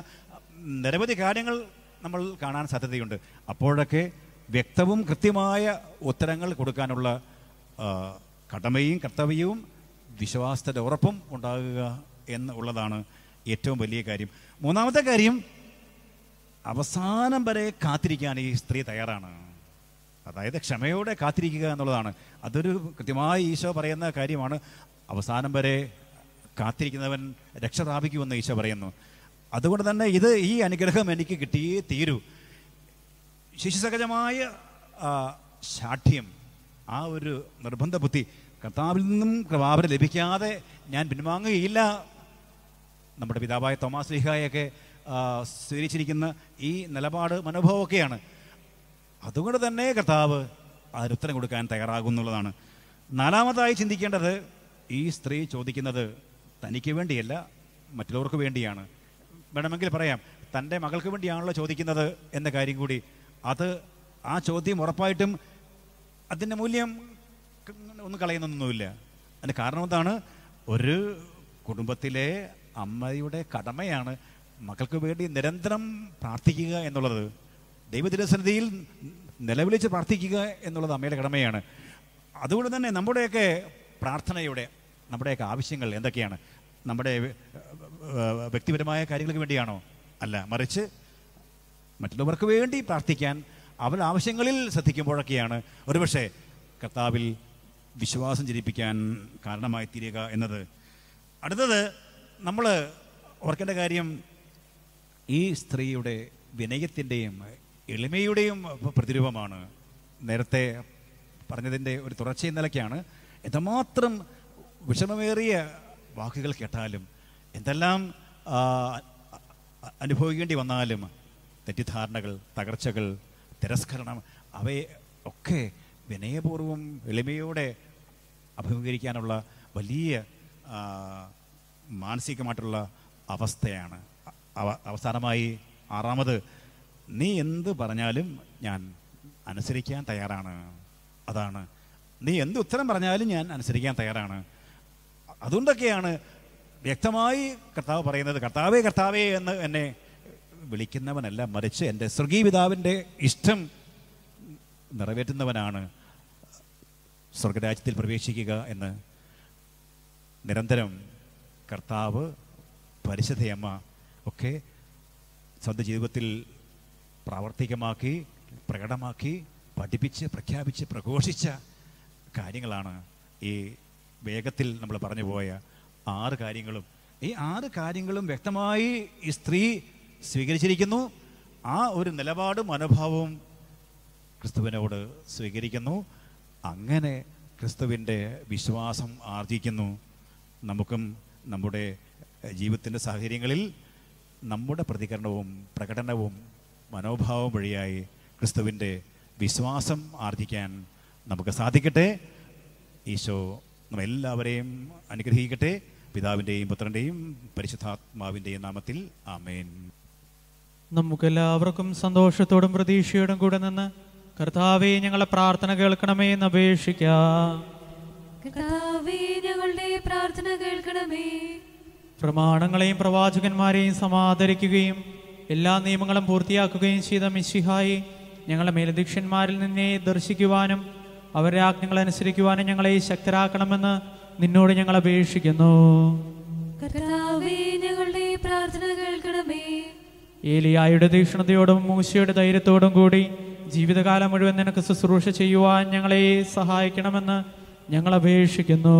Speaker 1: നിരവധി കാര്യങ്ങൾ നമ്മൾ കാണാൻ സാധ്യതയുണ്ട്. അപ്പോഴൊക്കെ വ്യക്തവും കൃത്യമായ ഉത്തരങ്ങൾ കൊടുക്കാനുള്ള കടമയും കർത്തവ്യവും വിശ്വാസത്തിൻ്റെ ഉറപ്പും ഉണ്ടാകുക എന്നുള്ളതാണ് ഏറ്റവും വലിയ കാര്യം. മൂന്നാമത്തെ കാര്യം, അവസാനം വരെ കാത്തിരിക്കാൻ ഈ സ്ത്രീ തയ്യാറാണ്. അതായത് ക്ഷമയോടെ കാത്തിരിക്കുക എന്നുള്ളതാണ്. അതൊരു കൃത്യമായി ഈശോ പറയുന്ന കാര്യമാണ്. അവസാനം വരെ കാത്തിരിക്കുന്നവൻ രക്ഷ പ്രാപിക്കുമെന്ന് ഈശോ പറയുന്നു. അതുകൊണ്ട് തന്നെ ഈ അനുഗ്രഹം എനിക്ക് കിട്ടിയേ തീരൂ. ശിശുസഹജമായ ശാഠ്യം, ആ ഒരു നിർബന്ധ ബുദ്ധി, കർത്താവിൽ നിന്നും കൃപാവരം ലഭിക്കാതെ ഞാൻ പിൻവാങ്ങുകയില്ല. നമ്മുടെ പിതാവായ തോമാസ് ശ്ലീഹായൊക്കെ സ്വീകരിച്ചിരിക്കുന്ന ഈ നിലപാട്, മനോഭാവമൊക്കെയാണ്. അതുകൊണ്ട് തന്നെ കർത്താവ് അതിനുത്തരം കൊടുക്കാൻ തയ്യാറാകുന്നുള്ളതാണ്. നാലാമതായി ചിന്തിക്കേണ്ടത്, ഈ സ്ത്രീ ചോദിക്കുന്നത് തനിക്ക് വേണ്ടിയല്ല, മറ്റുള്ളവർക്ക് വേണ്ടിയാണ്. വേണമെങ്കിൽ പറയാം, തൻ്റെ മകൾക്ക് വേണ്ടിയാണല്ലോ ചോദിക്കുന്നത് എന്ന കാര്യം കൂടി. ആ ചോദ്യം ഉറപ്പായിട്ടും അതിൻ്റെ മൂല്യം ഒന്നും കളയുന്നൊന്നുമില്ല. അതിന് കാരണം എന്താണ്? ഒരു കുടുംബത്തിലെ അമ്മയുടെ കടമയാണ് മക്കൾക്ക് വേണ്ടി നിരന്തരം പ്രാർത്ഥിക്കുക എന്നുള്ളത്. ദൈവതിരുസന്നിധിയിൽ നിലവിളിച്ച് പ്രാർത്ഥിക്കുക എന്നുള്ളത് അമ്മയുടെ കടമയാണ്. അതുകൊണ്ട് തന്നെ നമ്മുടെയൊക്കെ പ്രാർത്ഥനയുടെ നമ്മുടെയൊക്കെ ആവശ്യങ്ങൾ എന്തൊക്കെയാണ്? നമ്മുടെ വ്യക്തിപരമായ കാര്യങ്ങൾക്ക് വേണ്ടിയാണോ? അല്ല, മറിച്ച് മറ്റുള്ളവർക്ക് വേണ്ടി പ്രാർത്ഥിക്കാൻ, അവരുടെ ആവശ്യങ്ങളിൽ ശ്രദ്ധിക്കുമ്പോഴൊക്കെയാണ് ഒരുപക്ഷെ കർത്താവിൽ വിശ്വാസം ജനിപ്പിക്കാൻ കാരണമായി തീരുക എന്നത്. അടുത്തത് നമ്മൾ ഓർക്കേണ്ട കാര്യം, ഈ സ്ത്രീയുടെ വിനയത്തിൻ്റെയും എളിമയുടെയും പ്രതിരൂപമാണ്. നേരത്തെ പറഞ്ഞതിൻ്റെ ഒരു തുടർച്ച നിലയ്ക്കാണ്. എന്തുമാത്രം വിഷമമേറിയ വാക്കുകൾ കേട്ടാലും, എന്തെല്ലാം അനുഭവിക്കേണ്ടി വന്നാലും, തെറ്റിദ്ധാരണകൾ, തകർച്ചകൾ, തിരസ്കരണം, അവയെ ഒക്കെ വിനയപൂർവ്വം എളിമയോടെ അഭിമുഖീകരിക്കാനുള്ള വലിയ മാനസികമായിട്ടുള്ള അവസ്ഥയാണ്. അവസാനമായി 6, നീ എന്ത് പറഞ്ഞാലും ഞാൻ അനുസരിക്കാൻ തയ്യാറാണ്. അതാണ്, നീ എന്ത് ഉത്തരം പറഞ്ഞാലും ഞാൻ അനുസരിക്കാൻ തയ്യാറാണ്. അതുകൊണ്ടൊക്കെയാണ് വ്യക്തമായി കർത്താവ് പറയുന്നത്, കർത്താവേ കർത്താവേ എന്ന് എന്നെ വിളിക്കുന്നവനല്ല, മറിച്ച് എൻ്റെ സ്വർഗീയ പിതാവിൻ്റെ ഇഷ്ടം നിറവേറ്റുന്നവനാണ് സ്വർഗരാജ്യത്തിൽ പ്രവേശിക്കുക എന്ന് നിരന്തരം കർത്താവ്, പരിശുദ്ധയമ്മ ഒക്കെ സ്വന്തം ജീവിതത്തിൽ പ്രാവർത്തികമാക്കി, പ്രകടമാക്കി, പഠിപ്പിച്ച്, പ്രഖ്യാപിച്ച്, പ്രഘോഷിച്ച കാര്യങ്ങളാണ് ഈ വേഗത്തിൽ നമ്മൾ പറഞ്ഞു പോയ 6 കാര്യങ്ങളും. ഈ 6 കാര്യങ്ങളും വ്യക്തമായി ഈ സ്ത്രീ സ്വീകരിച്ചിരിക്കുന്നു. ആ ഒരു നിലപാടും മനോഭാവവും ക്രിസ്തുവിനോട് സ്വീകരിക്കുന്നു. അങ്ങനെ ക്രിസ്തുവിൻ്റെ വിശ്വാസം ആർജിക്കുന്നു. നമുക്കും നമ്മുടെ ജീവിതത്തിൻ്റെ സാഹചര്യങ്ങളിൽ നമ്മുടെ പ്രതികരണവും പ്രകടനവും മനോഭാവം വഴിയായി ക്രിസ്തുവിൻ്റെ വിശ്വാസം ആർജിക്കാൻ നമുക്ക് സാധിക്കട്ടെ. ഈശോ നമ്മെല്ലാവരെയും അനുഗ്രഹിക്കട്ടെ. പിതാവിൻ്റെയും പുത്രൻ്റെയും പരിശുദ്ധാത്മാവിൻ്റെയും നാമത്തിൽ ആമേൻ.
Speaker 3: നമുക്കെല്ലാവർക്കും സന്തോഷത്തോടും പ്രതീക്ഷയോടും കൂടെ നിന്ന് കർത്താവേ ഞങ്ങളെ പ്രാർത്ഥന കേൾക്കണമേ എന്ന് അപേക്ഷിക്കാം.
Speaker 2: കർത്താവേ ഞങ്ങളുടെ പ്രാർത്ഥന കേൾക്കണമേ.
Speaker 3: പ്രമാണങ്ങളെയും പ്രവാചകന്മാരെയും സമാദരിക്കുകയും എല്ലാ നിയമങ്ങളും പൂർത്തിയാക്കുകയും ചെയ്ത മിശിഹായി, ഞങ്ങളെ മേലധ്യക്ഷന്മാരിൽ നിന്നെ ദർശിക്കുവാനും അവരുടെ ആജ്ഞകൾ അനുസരിക്കുവാനും ഞങ്ങളെ ശക്തരാക്കണമെന്ന് നിന്നോട് ഞങ്ങൾ അപേക്ഷിക്കുന്നു.
Speaker 2: കർത്താവേ ഞങ്ങളുടെ പ്രാർത്ഥന കേൾക്കണമേ.
Speaker 3: ഏലിയായുടെ തീക്ഷ്ണതയോടും മൂശയുടെ ധൈര്യത്തോടും കൂടി ജീവിതകാലം മുഴുവൻ നിനക്ക് ശുശ്രൂഷ ചെയ്യുവാൻ ഞങ്ങളെ സഹായിക്കണമെന്ന് ഞങ്ങൾ അപേക്ഷിക്കുന്നു.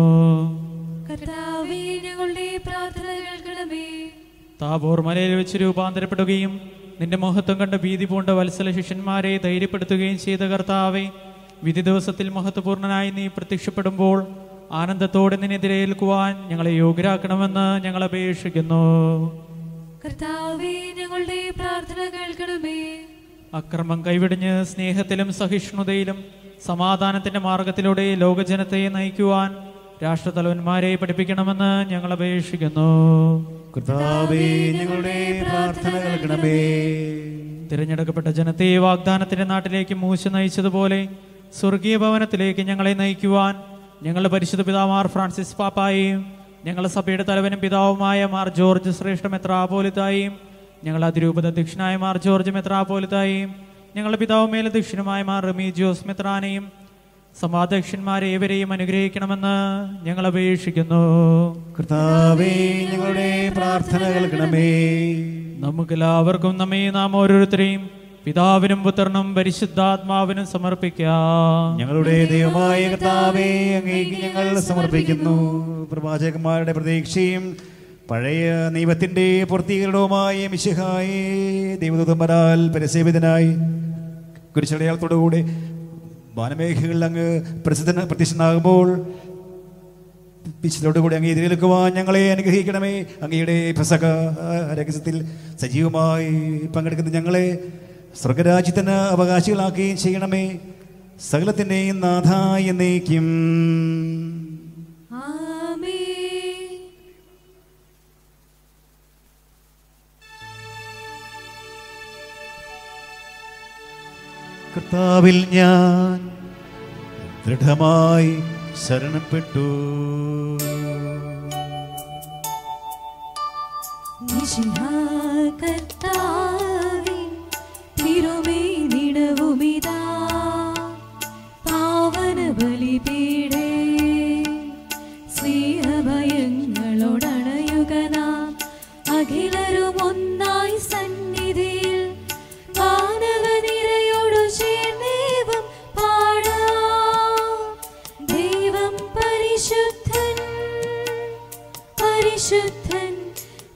Speaker 2: കർത്താവേ ഞങ്ങളുടെ പ്രാർത്ഥന കേൾക്കണമേ.
Speaker 3: താബോർ മലയിൽ വെച്ച് രൂപാന്തരപ്പെടുകയും നിന്റെ മഹത്വം കണ്ട് ഭീതി പൂണ്ട വത്സല ശിഷ്യന്മാരെ ധൈര്യപ്പെടുത്തുകയും ചെയ്ത കർത്താവേ, വിധി ദിവസത്തിൽ മഹത്വപൂർണനായി നീ പ്രത്യക്ഷപ്പെടുമ്പോൾ ആനന്ദത്തോടെ നിന്നെതിരേൽക്കുവാൻ ഞങ്ങളെ യോഗ്യരാക്കണമെന്ന് ഞങ്ങൾ അപേക്ഷിക്കുന്നു.
Speaker 2: കർത്താവേ ഞങ്ങളുടെ പ്രാർത്ഥന കേൾക്കണമേ.
Speaker 3: അക്രമം കൈവിടിഞ്ഞ് സ്നേഹത്തിലും സഹിഷ്ണുതയിലും സമാധാനത്തിന്റെ മാർഗത്തിലൂടെ ലോകജനത്തെ നയിക്കുവാൻ രാഷ്ട്രതലവന്മാരെ പഠിപ്പിക്കണമെന്ന് ഞങ്ങൾ അപേക്ഷിക്കുന്നു.
Speaker 1: കർത്താവേ ഞങ്ങളുടെ പ്രാർത്ഥന കേൾക്കണമേ.
Speaker 3: തിരഞ്ഞെടുക്കപ്പെട്ട ജനത്തെ വാഗ്ദാനത്തിന്റെ നാട്ടിലേക്ക് മൂശ നയിച്ചതുപോലെ സ്വർഗീയ ഭവനത്തിലേക്ക് ഞങ്ങളെ നയിക്കുവാൻ ഞങ്ങളുടെ പരിശുദ്ധ പിതാവ് മാർ ഫ്രാൻസിസ് പാപ്പായെയും ഞങ്ങളുടെ സഭയുടെ തലവനും പിതാവുമായ മാർ ജോർജ് ശ്രേഷ്ഠ മെത്രാപ്പോലിത്തായെയും ഞങ്ങളുടെ അതിരൂപത അധ്യക്ഷനായ മാർ ജോർജ് മെത്രാപ്പോലിത്തായെയും ഞങ്ങളുടെ പിതാവ് മേലധ്യക്ഷനുമായ മാർ റമീജിയോസ് മെത്രാനെയും സമാധ്യക്ഷന്മാരെ ഏവരെയും അനുഗ്രഹിക്കണമെന്ന് ഞങ്ങൾ അപേക്ഷിക്കുന്നു.
Speaker 1: കർത്താവേ ഞങ്ങളുടെ പ്രാർത്ഥന കേൾക്കണമേ.
Speaker 3: നമുക്കെല്ലാവർക്കും നമ്മെ നാം ഓരോരുത്തരെയും പിതാവിനും പുത്രനും പരിശുദ്ധാത്മാവിനും സമർപ്പിക്കാം.
Speaker 1: ഞങ്ങളുടെ ദൈവമായ കർത്താവേ, അങ്ങേക്ക് ഞങ്ങൾ സമർപ്പിക്കുന്നു പ്രവാചകന്മാരുടെ പ്രതീക്ഷയും പഴയ നിയമത്തിന്റെ പൂർത്തീകരണവുമായ മിശിഹായെ, ദൈവദൂതന്മാരാൽ പരിസേവിതനായി കുരിശടയാളത്തോടുകൂടി വാനമേഘകളിൽ അങ്ങ് പ്രത്യക്ഷനാകുമ്പോൾ വിശുദ്ധോടുകൂടി അങ്ങ് എതിരേൽക്കുവാൻ ഞങ്ങളെ അനുഗ്രഹിക്കണമേ. അങ്ങയുടെ പെസഹ രഹസ്യത്തിൽ സജീവമായി പങ്കെടുക്കുന്ന ഞങ്ങളെ സ്വർഗരാജ്യത്തിന് അവകാശികളാക്കുകയും ചെയ്യണമേ. സകലത്തിൻ്റെയും നാഥ എന്നേക്കും
Speaker 2: ആമേൻ.
Speaker 1: കർത്താവിൽ ഞാൻ ദൃഢമായി ശരണപ്പെട്ടു.
Speaker 2: മിശിഹാ കർത്താവേ, തിരുമേനിടവുമിതാ പാവന ബലിപീഠേ, സ്നേഹഭയങ്ങളോടണയുക നാം അഖിലരും ഒന്നായി സന്നിധിയിൽ വാനവനിരയോടു ചേർന്നേവം പാടാം. ദൈവം പരിശുദ്ധൻ, പരിശുദ്ധൻ,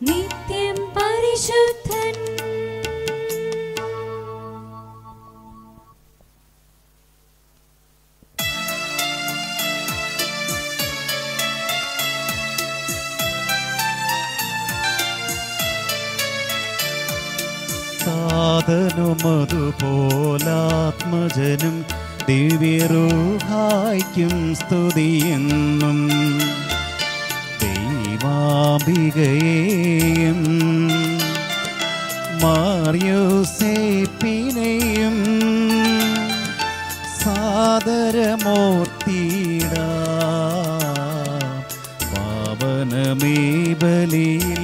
Speaker 2: നിത്യം പരിശുദ്ധൻ.
Speaker 1: സാധനുമതുപോലാത്മജനും ദിവ്യരൂഹായ്ക്കും സ്തുതിയെന്നും ദൈവാംബികയെയും മാർയോസേപ്പിനെയും സാദരമൂർത്തിയിടാം പാവനമേ ബലിയിൽ.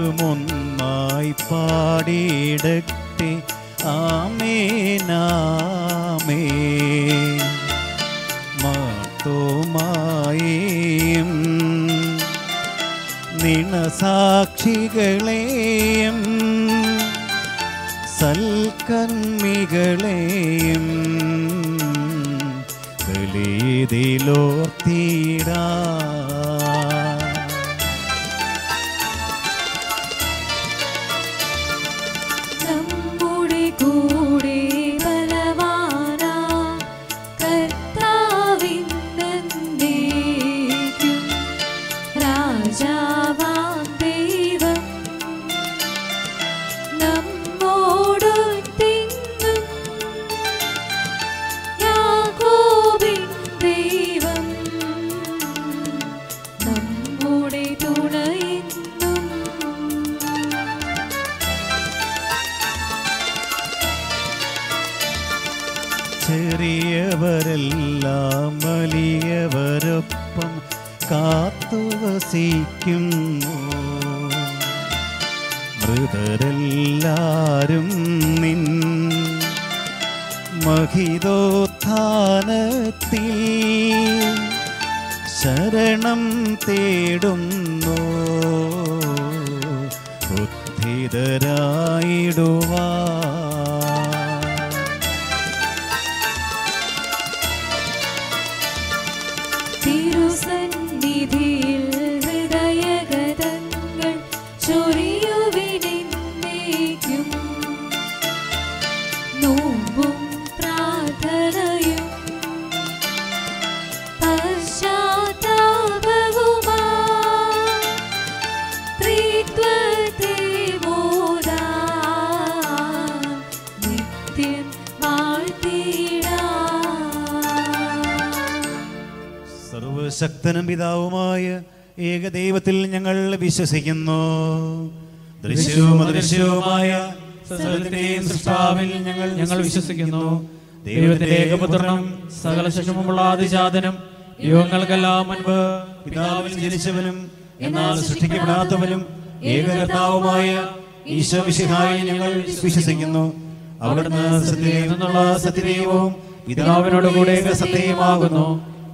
Speaker 1: സർവരുമൊന്നായി പാടിയിടട്ടെ ആമേനാമേൻ. മാർത്തോമായെയും നിണസാക്ഷികളെയും സൽക്കർമ്മികളെയും ബലിയിലോർത്തിടാം. ചെറിയവരെല്ലാം വലിയവരൊപ്പം കാത്തുവസിക്കുന്നു. മൃതരെല്ലാരും നിൻ മഹിതോത്ഥാനത്തിൽ ശരണം തേടുന്നു. ഉദ്ധിതരായിടുവാൻ
Speaker 2: തിരുസന്നിധിയിൽ ഹൃദയഗതങ്ങൾ ചൊരിയുവിനെന്നേക്കും. നോമ്പും പ്രാർത്ഥനയും പശ്ചാത്താപവുമായി ത്രിത്വത്തെ മോദാൻ നിത്യം വാഴ്ത്തിയിടാം.
Speaker 1: സർവശക്തനും പിതാവുമായ ഏകദൈവത്തിൽ ഞങ്ങൾ വിശ്വസിക്കുന്നു. ദൃശ്യവും അദൃശ്യവുമായ സകലത്തിന്റെയും സൃഷ്ടാവിൽ ഞങ്ങൾ വിശ്വസിക്കുന്നു.
Speaker 3: ദൈവത്തിന്റെ ഏകപുത്രനും സകല ശക്തിയുമുള്ള ആദിജാതനും യുഗങ്ങൾക്കെല്ലാം മുൻപ്
Speaker 1: പിതാവിൽ ജനിച്ചവനും എന്നാൽ സൃഷ്ടിക്കപ്പെടാത്തവനും ഏകകർത്താവുമായ ഈശോ മിശിഹായിൽ ഞങ്ങൾ വിശ്വസിക്കുന്നു. അവിടുന്ന് സത്യത്തിൽ നിന്നുള്ള സത്യദൈവവും പിതാവിനോടുകൂടെ സത്യമാകുന്നു.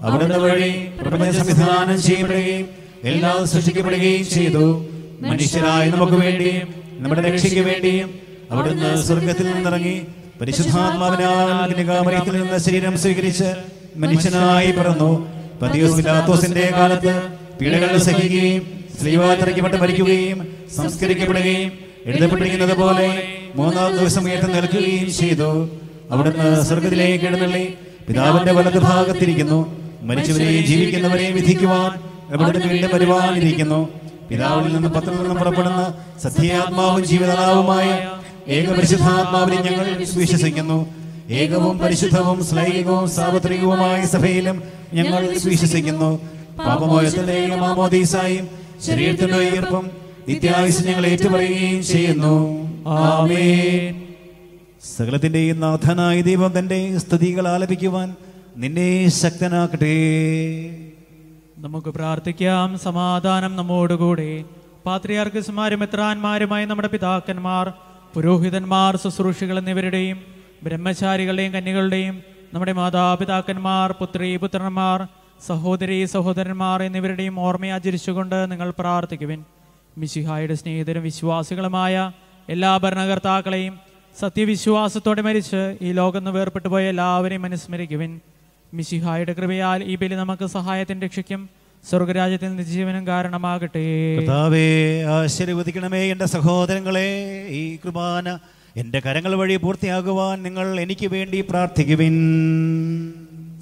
Speaker 1: അവിടുന്ന് വഴി പ്രപഞ്ച സംവിധാനം ചെയ്യപ്പെടുകയും എല്ലാം സൃഷ്ടിക്കപ്പെടുകയും ചെയ്തു. മനുഷ്യരായ നമുക്ക് വേണ്ടിയും നമ്മുടെ രക്ഷയ്ക്ക് വേണ്ടിയും അവിടുന്ന് സ്വർഗത്തിൽ നിന്നിറങ്ങി പരിശുദ്ധാത്മാവിനാൽ കന്യകാമറിയത്തിൽ നിന്ന് ശരീരം സ്വീകരിച്ച് മനുഷ്യനായി പിറന്നു. പന്തിയോസ് പിലാത്തോസിന്റെ കാലത്ത് പീഡകൾ സഹിക്കുകയും സ്ലീവായിൽ തറയ്ക്കപ്പെട്ട് മരിക്കുകയും സംസ്കരിക്കപ്പെടുകയും എഴുതപ്പെട്ടിരിക്കുന്നത് പോലെ മൂന്നാം ദിവസം ഉയർത്തെഴുന്നേൽക്കുകയും ചെയ്തു. അവിടുന്ന് സ്വർഗത്തിലേക്ക് എഴുന്നള്ളി പിതാവിന്റെ വലതു ഭാഗത്തിരിക്കുന്നു. മരിച്ചവരെയും ജീവിക്കുന്നവരെയും വിധിക്കുവാൻ അവിടുന്ന് വീണ്ടും വരുവാനിരിക്കുന്നു. പിതാവിൽ നിന്ന് പത്തിൽ നിന്നും പുറപ്പെടുന്ന സത്യാത്മാവും ജീവദാതാവുമായ ഏകപരിശുദ്ധാത്മാവിനെ ഞങ്ങൾ വിശ്വസിക്കുന്നു. ഏകവും പരിശുദ്ധവും ശ്ലൈകികവും സാർവത്രികവുമായ സഭയിലും ഞങ്ങൾ വിശ്വസിക്കുന്നു. പാപമോചനത്തിന്റെ മാമോദീസായും ശരീരത്തിന്റെ ഉയർപ്പും നിത്യായുസ്സും ഞങ്ങൾ ഏറ്റുപറയുകയും ചെയ്യുന്നു. ആമേൻ. സകലത്തിന്റെയും നാഥനായ ദൈവം തന്റെ സ്തുതികൾ ആലപിക്കുവാൻ നിന്നെ ശക്തനാക്കട്ടെ.
Speaker 3: നമുക്ക് പ്രാർത്ഥിക്കാം. സമാധാനം നമ്മോടുകൂടെ. പാത്രിയാർക്കന്മാരും മെത്രാന്മാരുമായി നമ്മുടെ പിതാക്കന്മാർ, പുരോഹിതന്മാർ, ശുശ്രൂഷികൾ എന്നിവരുടെയും ബ്രഹ്മചാരികളുടെയും കന്യകളുടെയും നമ്മുടെ മാതാപിതാക്കന്മാർ, പുത്രീ പുത്രന്മാർ, സഹോദരീ സഹോദരന്മാർ എന്നിവരുടെയും ഓർമ്മയെ ആചരിച്ചുകൊണ്ട് നിങ്ങൾ പ്രാർത്ഥിക്കുവിൻ. മിശിഹായുടെ സ്നേഹിതരും വിശ്വാസികളുമായ എല്ലാ ഭരണകർത്താക്കളെയും സത്യവിശ്വാസത്തോടെ മരിച്ച് ഈ ലോകം നിന്ന് വേർപെട്ടു പോയ എല്ലാവരെയും അനുസ്മരിക്കുവിൻ. മിശിഹായുടെ കൃപയാൽ ഈ ബലി നമുക്ക് സഹായത്തിന്റെ രക്ഷയ്ക്കും സ്വർഗരാജ്യത്തിൽ നിജീവനും കാരണമാകട്ടെ.
Speaker 1: കർത്താവേ, ആശീർവദിക്കണമേ എൻ്റെ സഹോദരങ്ങളെ. ഈ കുർബാന എൻ്റെ കരങ്ങൾ വഴി പൂർത്തിയാകുവാൻ നിങ്ങൾ എനിക്ക് വേണ്ടി പ്രാർത്ഥിക്കുവിൻ.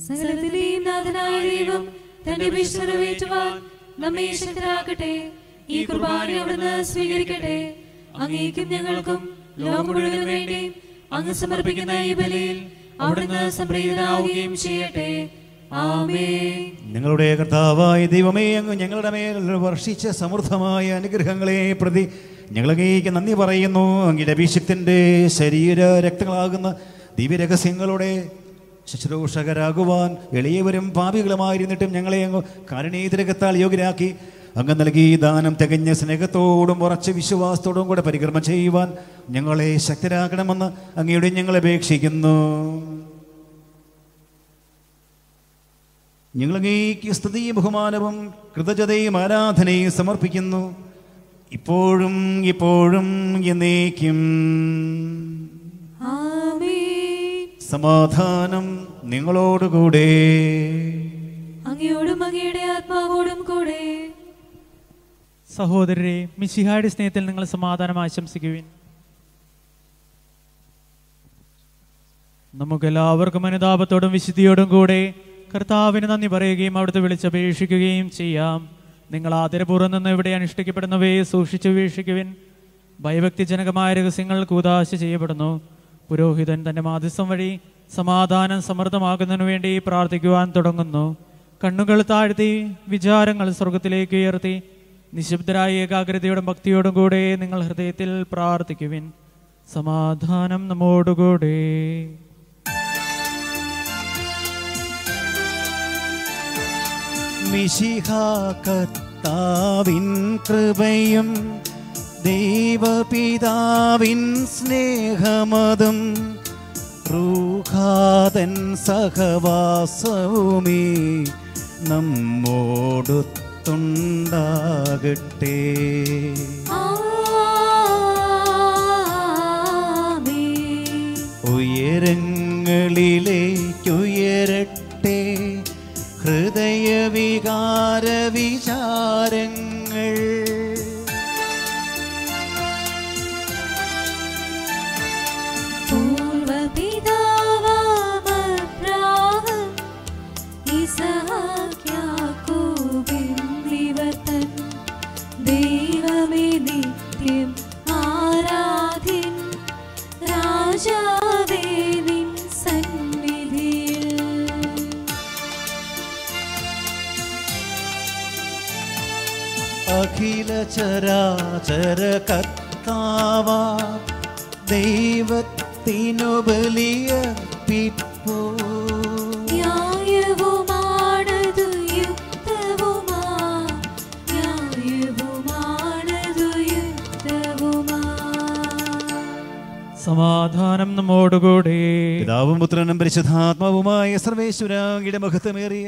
Speaker 2: സകലത്തിന്റെയും നാഥനായ ദൈവം തന്റെ അപേക്ഷ നിറവേറ്റുവാൻ നമ്മെ ശക്തരാക്കട്ടെ. ഈ കുർബാന അവിടുന്ന് സ്വീകരിക്കട്ടെ. അങ്ങേക്കും ഞങ്ങൾക്കും ലോകം മുഴുവനും വേണ്ടി അങ്ങ് സമർപ്പിക്കുന്ന ഈ ബലിയിൽ അവിടുന്ന് സംപ്രീതനാവുകയും ചെയ്യട്ടെ. ആമേൻ.
Speaker 1: നിങ്ങളുടെ കർത്താവായ ദൈവമേ, അങ്ങ് ഞങ്ങളുടെ മേൽ വർഷിച്ച സമൃദ്ധമായ അനുഗ്രഹങ്ങളെ പ്രതി ഞങ്ങളങ്ങേക്ക് നന്ദി പറയുന്നു. അങ്ങയുടെ അഭിഷിക്തന്റെ ശരീര രക്തങ്ങളാകുന്ന ദിവ്യരഹസ്യങ്ങളുടെ ശുശ്രൂഷകരാകുവാൻ എളിയവരും പാപികളുമായിരുന്നിട്ടും ഞങ്ങളെ അങ്ങ് കാരുണ്യരകത്താൽ യോഗ്യരാക്കി അങ്ങ് നൽകി ദാനം തികഞ്ഞ സ്നേഹത്തോടും ഉറച്ച വിശ്വാസത്തോടും കൂടെ പരികർമ്മം ചെയ്യുവാൻ ഞങ്ങളെ ശക്തരാക്കണമെന്ന് അങ്ങയുടെ ഞങ്ങൾ അപേക്ഷിക്കുന്നു. ഞങ്ങളങ്ങേക്ക് സ്തുതിയും ബഹുമാനവും കൃതജ്ഞതയും ആരാധനയും സമർപ്പിക്കുന്നു, ഇപ്പോഴും ഇപ്പോഴും എന്നേക്കും.
Speaker 2: ആമേൻ.
Speaker 1: സമാധാനം നിങ്ങളോടുകൂടെ.
Speaker 2: അങ്ങയോടും അങ്ങയുടെ ആത്മാവോടും കൂടെ.
Speaker 3: സഹോദരരെ, മിശിഹായുടെ സ്നേഹത്തിൽ നിങ്ങൾ സമാധാനം ആശംസിക്കുവിൻ. നമുക്കെല്ലാവർക്കും അനുതാപത്തോടും വിശുദ്ധിയോടും കൂടെ കർത്താവിന് നന്ദി പറയുകയും അവിടുത്തെ വിളിച്ചപേക്ഷിക്കുകയും ചെയ്യാം. നിങ്ങൾ ആദരപൂർവ്വം നിന്ന് ഇവിടെ അനുഷ്ഠിക്കപ്പെടുന്നവയെ സൂക്ഷിച്ചു വീക്ഷിക്കുവിൻ. ഭയഭക്തിജനകമായ രഹസ്യങ്ങൾ കൂദാശ ചെയ്യപ്പെടുന്നു. പുരോഹിതൻ തന്റെ മാധ്യസ്ഥം വഴി സമാധാനം സമൃദ്ധമാക്കുന്നതിനു വേണ്ടി പ്രാർത്ഥിക്കുവാൻ തുടങ്ങുന്നു. കണ്ണുകൾ താഴ്ത്തി വിചാരങ്ങൾ സ്വർഗത്തിലേക്ക് ഉയർത്തി നിശബ്ദരായ ഏകാഗ്രതയോടും ഭക്തിയോടും കൂടെ നിങ്ങൾ ഹൃദയത്തിൽ പ്രാർത്ഥിക്കുവിൻ. സമാധാനം നമ്മോടുകൂടെ.
Speaker 1: മിശിഹാ കർത്താവിൻ കൃപയും ദൈവപിതാവിൻ സ്നേഹമതും റൂഹാതൻ സഹവാസവുമേ നമ്മോടൊത്തുണ്ടാകട്ടെ.
Speaker 2: ആമേൻ.
Speaker 1: ഉയരങ്ങളിലേക്കുയരട്ടെ ഹൃദയവികാര വിചാരങ്ങൾ.
Speaker 2: പൂർവപിതാവാം അബ്രാഹാം, ഇസഹാക്ക്, യാക്കോബ് എന്നിവർ തൻ ദൈവമേ നിത്യം ആരാധ്യൻ. രാജാവേ നിൻ സന്നിധിയിൽ
Speaker 1: അഖില ചരാചര കർത്താവാ ദൈവത്തിനു ബലിയർപ്പിപ്പൂ.
Speaker 2: ന്യായവുമാണതു യുക്തവുമാ, ന്യായവുമാണതു യുക്തവുമാ.
Speaker 3: സമാധാനം നമ്മോടുകൂടെ.
Speaker 1: പിതാവും പുത്രനും പരിശുദ്ധാത്മാവുമായ സർവേശ്വരയുടെ മഹത്വമേറിയ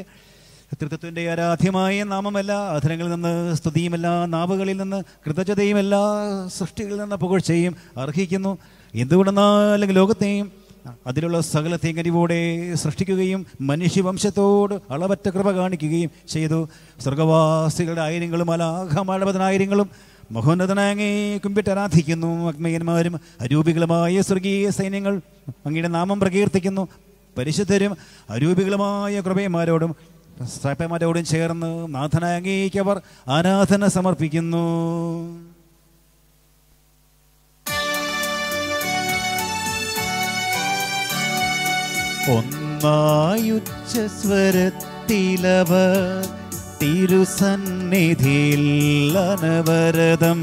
Speaker 1: തൃത്വത്തിന്റെ ആരാധ്യമായ നാമമല്ല അധരങ്ങളിൽ നിന്ന് സ്തുതിയുമല്ല നാവുകളിൽ നിന്ന് കൃതജ്ഞതയുമല്ല സൃഷ്ടികളിൽ നിന്ന് പുകഴ്ചയും അർഹിക്കുന്നു. എന്തുകൊണ്ടെന്നാലെങ്കിൽ ലോകത്തെയും അതിലുള്ള സകലത്തെയും കനിവോടെ സൃഷ്ടിക്കുകയും മനുഷ്യവംശത്തോട് അളവറ്റ കൃപ കാണിക്കുകയും ചെയ്തു. സ്വർഗവാസികളുടെ ആയിരങ്ങളും അലാഘമാടപതിനായിരങ്ങളും മഹോന്നതനാങ്ങേ കുമ്പിട്ട് ആരാധിക്കുന്നു. അഗ്മയന്മാരും അരൂപികളുമായ സ്വർഗീയ സൈന്യങ്ങൾ അങ്ങയുടെ നാമം പ്രകീർത്തിക്കുന്നു. പരിശുദ്ധരും അരൂപികളുമായ കൃപയന്മാരോടും ശ്രാപ്പന്മാരോടും ചേർന്ന് നാഥനായ അങ്ങേക്ക് അവർ ആരാധന സമർപ്പിക്കുന്നു. ഒന്നായുച്ചസ്വരത്തിലവർ തിരുസന്നിധിയിൽ അനവരതം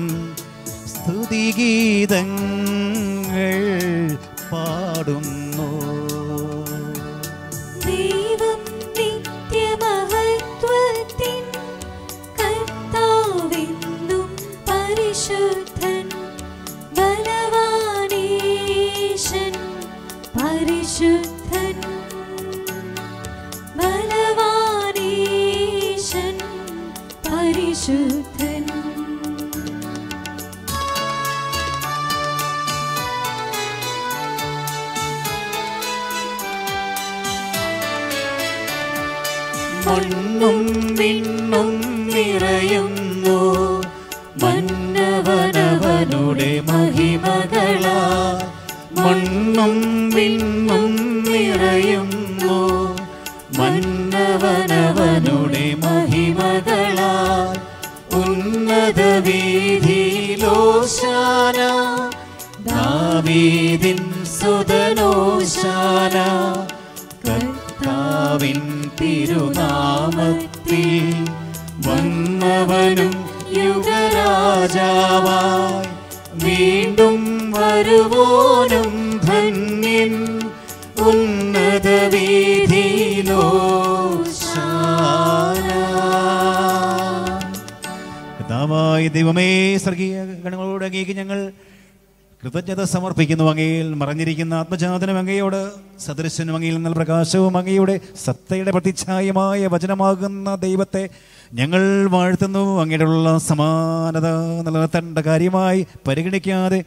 Speaker 1: സ്തുതിഗീതങ്ങൾ പാടുന്നു.
Speaker 2: ദൈവം നിത്യമഹത്വത്തിൻ കർത്താവെന്നും പരിശുദ്ധൻ. ബലവാനീശൻ പരിശുദ്ധൻ. ബലവാനീശൻ പരിശുദ്ധൻ.
Speaker 1: മണ്ണും വിണ്ണും നിറയുന്നു മന്നവനവനുടെ മഹിമകളാൽ. മണ്ണും വിണ്ണും നിറയുന്നു മന്നവനവനുടെ മഹിമകളാൽ. ഉന്നത വീഥിയിലോശാന ദാവീദിൻ സുതനോശാന. കർത്താവിൻ തിരുനാമത്തിൽ വന്നവനും യുഗരാജാവായി വീണ്ടും വരുവോനും ധന്യൻ. ഉന്നത വീഥിയിലോശാന. കർത്താവായ ദൈവമേ, സ്വർഗീയ ഗണങ്ങളോട് അങ്ങേക്ക് ഞങ്ങൾ കൃതജ്ഞത സമർപ്പിക്കുന്നു. അങ്ങയിൽ മറഞ്ഞിരിക്കുന്ന ആത്മജാതനും അങ്ങയോട് സദൃശനും അങ്ങയിൽ നിന്നുള്ള പ്രകാശവും അങ്ങയുടെ സത്തയുടെ പ്രതിച്ഛായമായ വചനമാകുന്ന ദൈവത്തെ ഞങ്ങൾ വാഴ്ത്തുന്നു. അങ്ങയോടുള്ള സമാനത നിലനിർത്തേണ്ട കാര്യമായി പരിഗണിക്കാതെ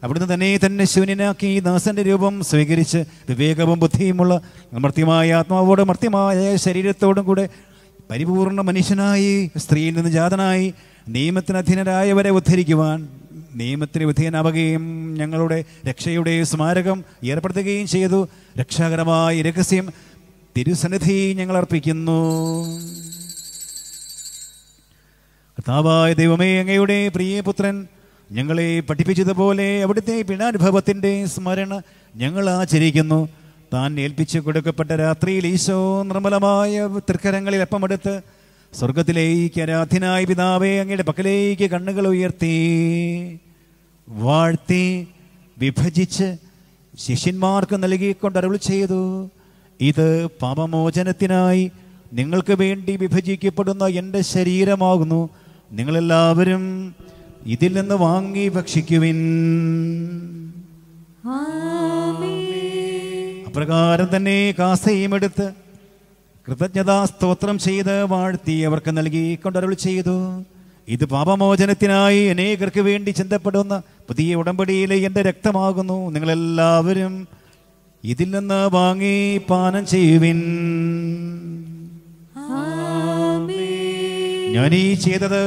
Speaker 1: അവിടുന്ന് തന്നെ ശൂന്യനാക്കി ദാസന്റെ രൂപം സ്വീകരിച്ച് വിവേകവും ബുദ്ധിയുമുള്ള മർത്യമായ ആത്മാവോടും മർത്യമായ ശരീരത്തോടും കൂടെ പരിപൂർണ മനുഷ്യനായി സ്ത്രീയിൽ നിന്ന് ജാതനായി നിയമത്തിന് അധീനരായവരെ ഉദ്ധരിക്കുവാൻ നിയമത്തിന് വിധേയനാവുകയും ഞങ്ങളുടെ രക്ഷയുടെ സ്മാരകം ഏർപ്പെടുത്തുകയും ചെയ്തു. രക്ഷാകരമായ രഹസ്യം തിരുസന്നിധി ഞങ്ങൾ അർപ്പിക്കുന്നു. കർത്താവായ ദൈവമേ, അങ്ങയുടെ പ്രിയപുത്രൻ ഞങ്ങളെ പഠിപ്പിച്ചതുപോലെ അവിടുത്തെ പീഡാനുഭവത്തിൻ്റെ സ്മരണ ഞങ്ങൾ ആചരിക്കുന്നു. താൻ ഏൽപ്പിച്ചു കൊടുക്കപ്പെട്ട രാത്രിയിൽ ഈശോ നിർമ്മലമായ തൃക്കരങ്ങളിൽ അപ്പമെടുത്ത് സ്വർഗത്തിലേക്ക് ആരാധ്യനായ പിതാവേ, അങ്ങയുടെ പക്കലേക്ക് കണ്ണുകൾ ഉയർത്തി വാഴ്ത്തി വിഭജിച്ച് ശിഷ്യന്മാർക്ക് നൽകിക്കൊണ്ട് അരുളി ചെയ്തു, ഇത് പാപമോചനത്തിനായി നിങ്ങൾക്ക് വേണ്ടി വിഭജിക്കപ്പെടുന്ന എൻ്റെ ശരീരമാകുന്നു. നിങ്ങളെല്ലാവരും ഇതിൽ നിന്ന് വാങ്ങി ഭക്ഷിക്കുവിൻ. അപ്രകാരം തന്നെ കാസയും എടുത്ത് കൃതജ്ഞതാ സ്തോത്രം ചെയ്ത് വാഴ്ത്തി അവർക്ക് നൽകി കൊണ്ടരുളി ചെയ്തു, ഇത് പാപമോചനത്തിനായി അനേകർക്ക് വേണ്ടി ചിന്തപ്പെടുന്ന പുതിയ ഉടമ്പടിയിലെ എൻ്റെ രക്തമാകുന്നു. നിങ്ങളെല്ലാവരും ഇതിൽ നിന്ന് വാങ്ങി പാനം ചെയ്യുവിൻ. ഞാനീ ചെയ്തത്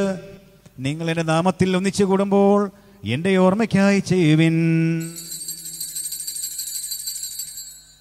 Speaker 1: നിങ്ങൾ എൻ്റെ നാമത്തിൽ ഒന്നിച്ചു കൂടുമ്പോൾ എൻ്റെ ഓർമ്മയ്ക്കായി ചെയ്യുവിൻ.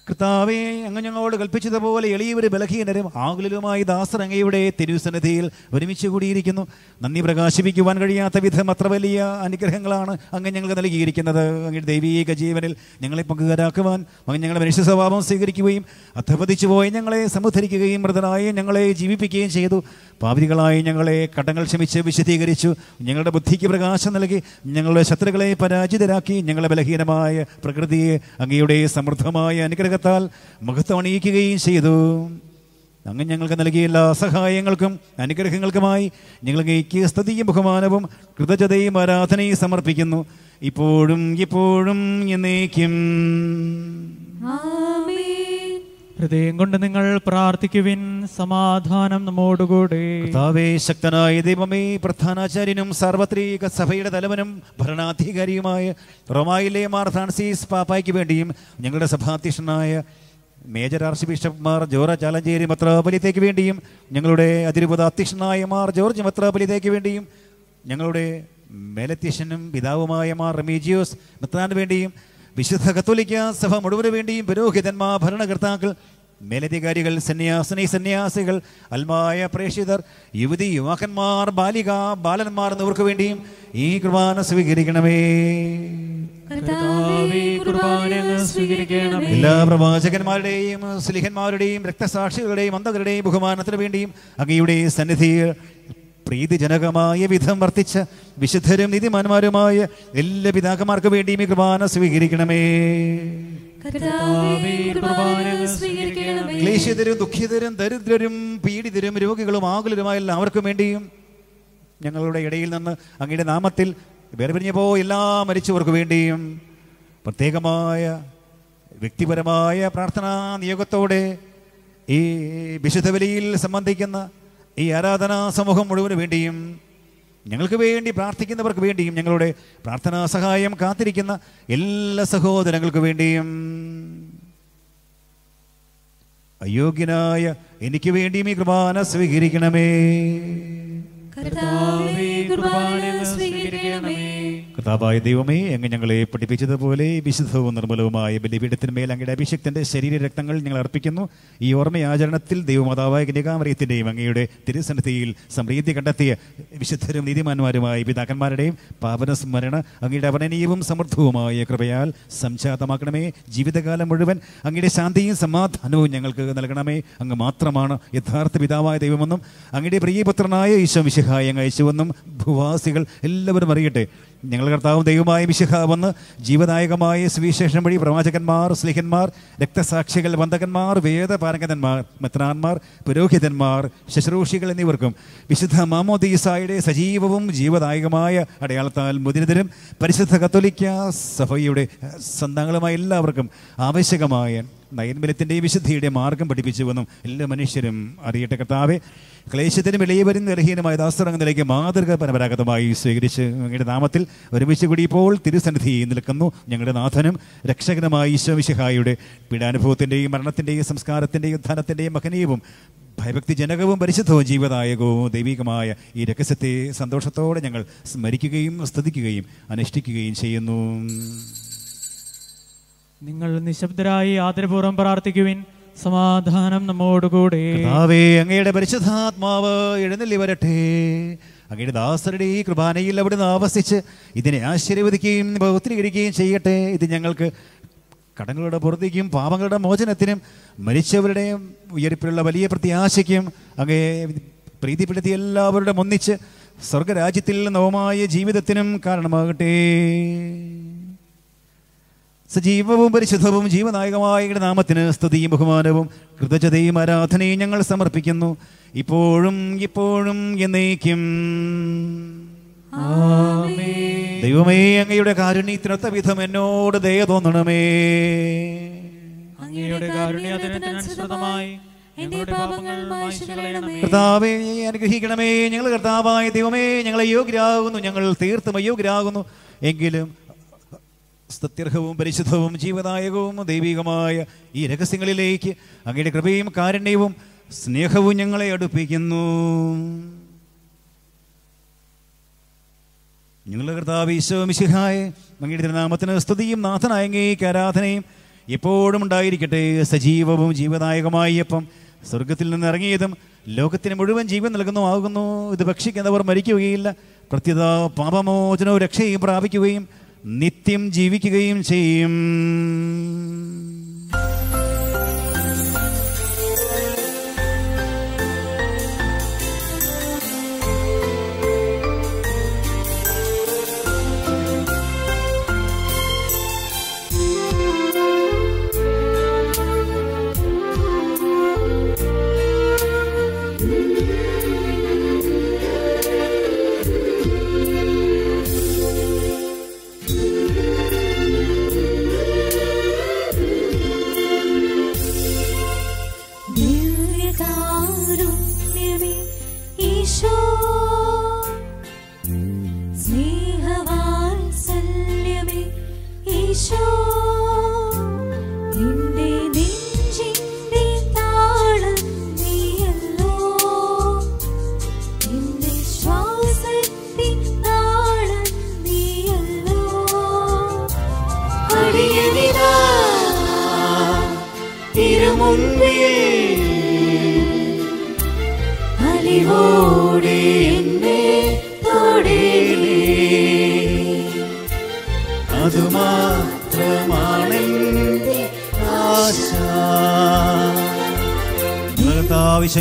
Speaker 1: കർത്താവേ, അങ്ങ് ഞങ്ങളോട് കൽപ്പിച്ചതുപോലെ എളിയവരും ബലഹീനരും ആകുലരുമായി ദാസർ അങ്ങയുടെ തിരുസന്നിധിയിൽ ഒരുമിച്ച് കൂടിയിരിക്കുന്നു. നന്ദി പ്രകാശിപ്പിക്കുവാൻ കഴിയാത്ത വിധം അത്ര വലിയ അനുഗ്രഹങ്ങളാണ് അങ്ങ് ഞങ്ങൾക്ക് നൽകിയിരിക്കുന്നത്. അങ്ങയുടെ ദൈവീക ജീവനിൽ ഞങ്ങളെ പങ്കുകാരാക്കുവാൻ അങ്ങ് ഞങ്ങളുടെ മനുഷ്യ സ്വഭാവം സ്വീകരിക്കുകയും അധപതിച്ചു പോയി ഞങ്ങളെ സമുദ്ധരിക്കുകയും മൃതനായി ഞങ്ങളെ ജീവിപ്പിക്കുകയും ചെയ്തു. പാപികളായി ഞങ്ങളെ കടങ്ങൾ ക്ഷമിച്ച് വിശദീകരിച്ചു. ഞങ്ങളുടെ ബുദ്ധിക്ക് പ്രകാശം നൽകി ഞങ്ങളുടെ ശത്രുക്കളെ പരാജിതരാക്കി. ഞങ്ങളുടെ ബലഹീനമായ പ്രകൃതിയെ അങ്ങയുടെ സമൃദ്ധമായ അനുഗ്രഹത്താൽ മഹത്വം അണിയിക്കുകയും ചെയ്തു. അങ്ങ് ഞങ്ങൾക്ക് നൽകിയ എല്ലാ സഹായങ്ങൾക്കും അനുഗ്രഹങ്ങൾക്കുമായി ഞങ്ങൾ അങ്ങേക്ക് സ്തുതിയും ബഹുമാനവും കൃതജ്ഞതയും ആരാധനയും സമർപ്പിക്കുന്നു, ഇപ്പോഴും എപ്പോഴും എന്നേക്കും.
Speaker 3: ഹൃദയം കൊണ്ട് നിങ്ങൾ പ്രാർത്ഥിക്കുവിൻ. സമാധാനം നമ്മോടുകൂടെ.
Speaker 1: കർത്താവേ, ശക്തനായ ദൈവമേ, പ്രധാനാചാര്യനും സാർവത്രിക സഭയുടെ തലവനും ഭരണാധികാരിയുമായ റോമായിലെ മാർ ഫ്രാൻസിസ് പാപ്പായ്ക്ക് വേണ്ടിയും ഞങ്ങളുടെ സഭാധ്യക്ഷനായ major archbishop Mar George Alencherry മെത്രാപ്പൊലീത്തയ്ക്ക് വേണ്ടിയും ഞങ്ങളുടെ അതിരൂപത അധ്യക്ഷനായ മാർ ജോർജ് മെത്രാപ്പൊലീത്തയ്ക്ക് വേണ്ടിയും ഞങ്ങളുടെ മേലധ്യക്ഷനും പിതാവുമായ മാർ റെമീജിയോസ് മെത്രാന് വേണ്ടിയും വിശുദ്ധ കത്തോലിക്ക സഭ മുഴുവന് വേണ്ടിയും പുരോഹിതന്മാർ, ഭരണകർത്താക്കൾ, മേലധികാരികൾ, സന്യാസികൾ, അൽമായ പ്രേക്ഷിതർ, യുവതി യുവാക്കന്മാർ, ബാലന്മാർ എന്നിവർക്ക് വേണ്ടിയും ഈ കുർബാന സ്വീകരിക്കണമേ. എല്ലാ പ്രവാചകന്മാരുടെയും സ്ലിഹന്മാരുടെയും രക്തസാക്ഷികളുടെയും അന്തകരുടെയും ബഹുമാനത്തിന് വേണ്ടിയും അങ്ങയുടെ സന്നിധിയിൽ പ്രീതിജനകമായ വിധം വർത്തിച്ച വിശുദ്ധരും നീതിമാന്മാരുമായ എല്ലാ പിതാക്കന്മാർക്ക് വേണ്ടിയും ഈ കുർബാന സ്വീകരിക്കണമേ. ക്ലേശിതരും ദുഃഖിതരും ദരിദ്രരും പീഡിതരും രോഗികളും ആകുലരുമായ എല്ലാവർക്കും വേണ്ടിയും ഞങ്ങളുടെ ഇടയിൽ നിന്ന് അങ്ങയുടെ നാമത്തിൽ വേർപിരിഞ്ഞപ്പോ എല്ലാ മരിച്ചവർക്ക് വേണ്ടിയും പ്രത്യേകമായ വ്യക്തിപരമായ പ്രാർത്ഥനാ നിയോഗത്തോടെ ഈ വിശുദ്ധ ബലിയിൽ സംബന്ധിക്കുന്ന ഈ ആരാധനാ സമൂഹം മുഴുവന് വേണ്ടിയും ഞങ്ങൾക്ക് വേണ്ടി പ്രാർത്ഥിക്കുന്നവർക്ക് വേണ്ടിയും ഞങ്ങളുടെ പ്രാർത്ഥനാ സഹായം കാത്തിരിക്കുന്ന എല്ലാ സഹോദരങ്ങൾക്ക് വേണ്ടിയും അയോഗ്യനായ എനിക്ക് വേണ്ടിയും ഈ കുർബാന സ്വീകരിക്കണമേ.
Speaker 2: കർത്താവേ, കുർബാന സ്വീകരിക്കണമേ.
Speaker 1: കർത്താവായ ദൈവമേ, അങ്ങ് ഞങ്ങളെ പഠിപ്പിച്ചതുപോലെ വിശുദ്ധവും നിർമ്മലവുമായ ബലിപീഠത്തിന്മേൽ അങ്ങയുടെ അഭിഷിക്തന്റെ ശരീരരക്തങ്ങൾ ഞങ്ങൾ അർപ്പിക്കുന്നു. ഈ ഓർമ്മയാചരണത്തിൽ ദൈവമാതാവായ കന്യകാമറിയത്തിന്റെയും അങ്ങയുടെ തിരുസന്നിധിയിൽ സമൃദ്ധി കണ്ടെത്തിയ വിശുദ്ധരും നീതിമാന്മാരുമായ പിതാക്കന്മാരുടെയും പാവനസ്മരണ അങ്ങയുടെ അവർണ്ണനീയവും സമൃദ്ധവുമായ കൃപയാൽ സംജാതമാക്കണമേ. ജീവിതകാലം മുഴുവൻ അങ്ങയുടെ ശാന്തിയും സമാധാനവും ഞങ്ങൾക്ക് നൽകണമേ. അങ്ങ് മാത്രമാണ് യഥാർത്ഥ പിതാവായ ദൈവമെന്നും അങ്ങയുടെ പ്രിയപുത്രനായ ഈശോ മിശിഹായെ അങ്ങ് അയച്ചുവെന്നും ഭൂവാസികൾ എല്ലാവരും അറിയട്ടെ. ഞങ്ങൾ കർത്താവും ദൈവമായ മിശിഹ വന്ന് ജീവദായകമായ സുവിശേഷം വഴി പ്രവാചകന്മാർ, സ്ലീഹന്മാർ, രക്തസാക്ഷികൾ, വന്ദകന്മാർ, വേദപാരംഗതന്മാർ, മെത്രാന്മാർ, പുരോഹിതന്മാർ, ശുശ്രൂഷികൾ എന്നിവർക്കും വിശുദ്ധ മാമോദീസായുടെ സജീവവും ജീവദായകമായ അടയാളത്താൽ മുദ്രിതരും പരിശുദ്ധ കത്തോലിക്ക സഭയുടെ സന്താനങ്ങളുമായ എല്ലാവർക്കും ആവശ്യകമായ നൈർമല്യത്തിൻ്റെയും വിശുദ്ധിയുടെ മാർഗം പഠിപ്പിച്ചുവെന്നും എല്ലാ മനുഷ്യരും അറിയട്ടെ. കർത്താവെ, ക്ലേശത്തിനും ഇളയവരും നിലഹീനമായ ദാസറങ്ങുന്നതിലേക്ക് മാതൃക പരമ്പരാഗതമായി സ്വീകരിച്ച് അങ്ങയുടെ നാമത്തിൽ ഒരുമിച്ച് കൂടി ഇപ്പോൾ തിരുസന്നിധി നിൽക്കുന്നു. ഞങ്ങളുടെ നാഥനും രക്ഷകനുമായ ഈശോ മിശിഹായുടെ പീഡാനുഭവത്തിൻ്റെയും മരണത്തിൻ്റെയും സംസ്കാരത്തിൻ്റെയും ഉത്ഥാനത്തിൻ്റെയും മഹനീയവും ഭയഭക്തിജനകവും പരിശുദ്ധവും ജീവദായകവും ദൈവികമായ ഈ രഹസ്യത്തെ സന്തോഷത്തോടെ ഞങ്ങൾ സ്മരിക്കുകയും സ്തുതിക്കുകയും അനുഷ്ഠിക്കുകയും ചെയ്യുന്നു.
Speaker 3: നിങ്ങൾ നിശബ്ദരായി ആദരപൂർവ്വം പ്രാർത്ഥിക്കുവിൻ. സമാധാനം നമ്മോടുകൂടെ.
Speaker 1: കർത്താവേ, അങ്ങയുടെ പരിശുദ്ധാത്മാവ് എഴുന്നള്ളി വരട്ടെ. അങ്ങയുടെ ദാസരുടെ ഈ കുർബാനയിൽ അവിടുന്ന് ആവസിച്ച് ഇതിനെ ആശീർവദിക്കുകയും പൗത്രീകരിക്കുകയും ചെയ്യട്ടെ. ഇത് ഞങ്ങൾക്ക് കടങ്ങളുടെ പുറത്തേക്കും പാപങ്ങളുടെ മോചനത്തിനും മരിച്ചവരുടെ ഉയർപ്പിലുള്ള വലിയ പ്രത്യാശയ്ക്കും അങ്ങേ പ്രീതിപ്പെടുത്തി എല്ലാവരുടെ ഒന്നിച്ച് സ്വർഗരാജ്യത്തിൽ നവമായ ജീവിതത്തിനും കാരണമാകട്ടെ. സജീവവും പരിശുദ്ധവും ജീവനായകമായ അങ്ങയുടെ നാമത്തിന് സ്തുതിയും ബഹുമാനവും കൃതജ്ഞതയും ആരാധനയും ഞങ്ങൾ സമർപ്പിക്കുന്നു, ഇപ്പോഴും ഇപ്പോഴും എന്നേക്കും. ദൈവമേ, അങ്ങയുടെ കാരുണ്യത്തിനൊത്ത വിധം എന്നോട് ദയ തോന്നണമേ.
Speaker 3: അങ്ങയുടെ കാരുണ്യത്തിനനുസൃതമായി ഞങ്ങളുടെ പാപങ്ങൾ മായ്ച്ചു കളയണമേ.
Speaker 1: കർത്താവേ, അനുഗ്രഹിക്കണമേ. ഞങ്ങൾ കർത്താവായ ദൈവമേ, ഞങ്ങൾ അയോഗ്യരാകുന്നു, ഞങ്ങൾ തീർത്തും അയോഗ്യരാകുന്നു. എങ്കിലും സ്തുത്യർഹവും പരിശുദ്ധവും ജീവദായകവും ദൈവികമായ ഈ രഹസ്യങ്ങളിലേക്ക് അങ്ങയുടെ കൃപയും കാരുണ്യവും സ്നേഹവും ഞങ്ങളെ അടുപ്പിക്കുന്നു. ഞങ്ങളുടെ കർത്താവ് ഈശോ മിശിഹായെ, അങ്ങയുടെ തിരുനാമത്തിന് സ്തുതിയും നാഥനായ അങ്ങേക്ക് ആരാധനയും എപ്പോഴും ഉണ്ടായിരിക്കട്ടെ. സജീവവും ജീവദായകമായ അപ്പം സ്വർഗത്തിൽ നിന്ന് ഇറങ്ങിയതും ലോകത്തിന് മുഴുവൻ ജീവൻ നൽകുന്നതുമാകുന്നു. ഇത് ഭക്ഷിക്കുന്നവർ മരിക്കുകയില്ല, പ്രത്യുത പാപമോചനവും രക്ഷയും പ്രാപിക്കുകയും നിത്യം ജീവിക്കുകയും ചെയ്യും.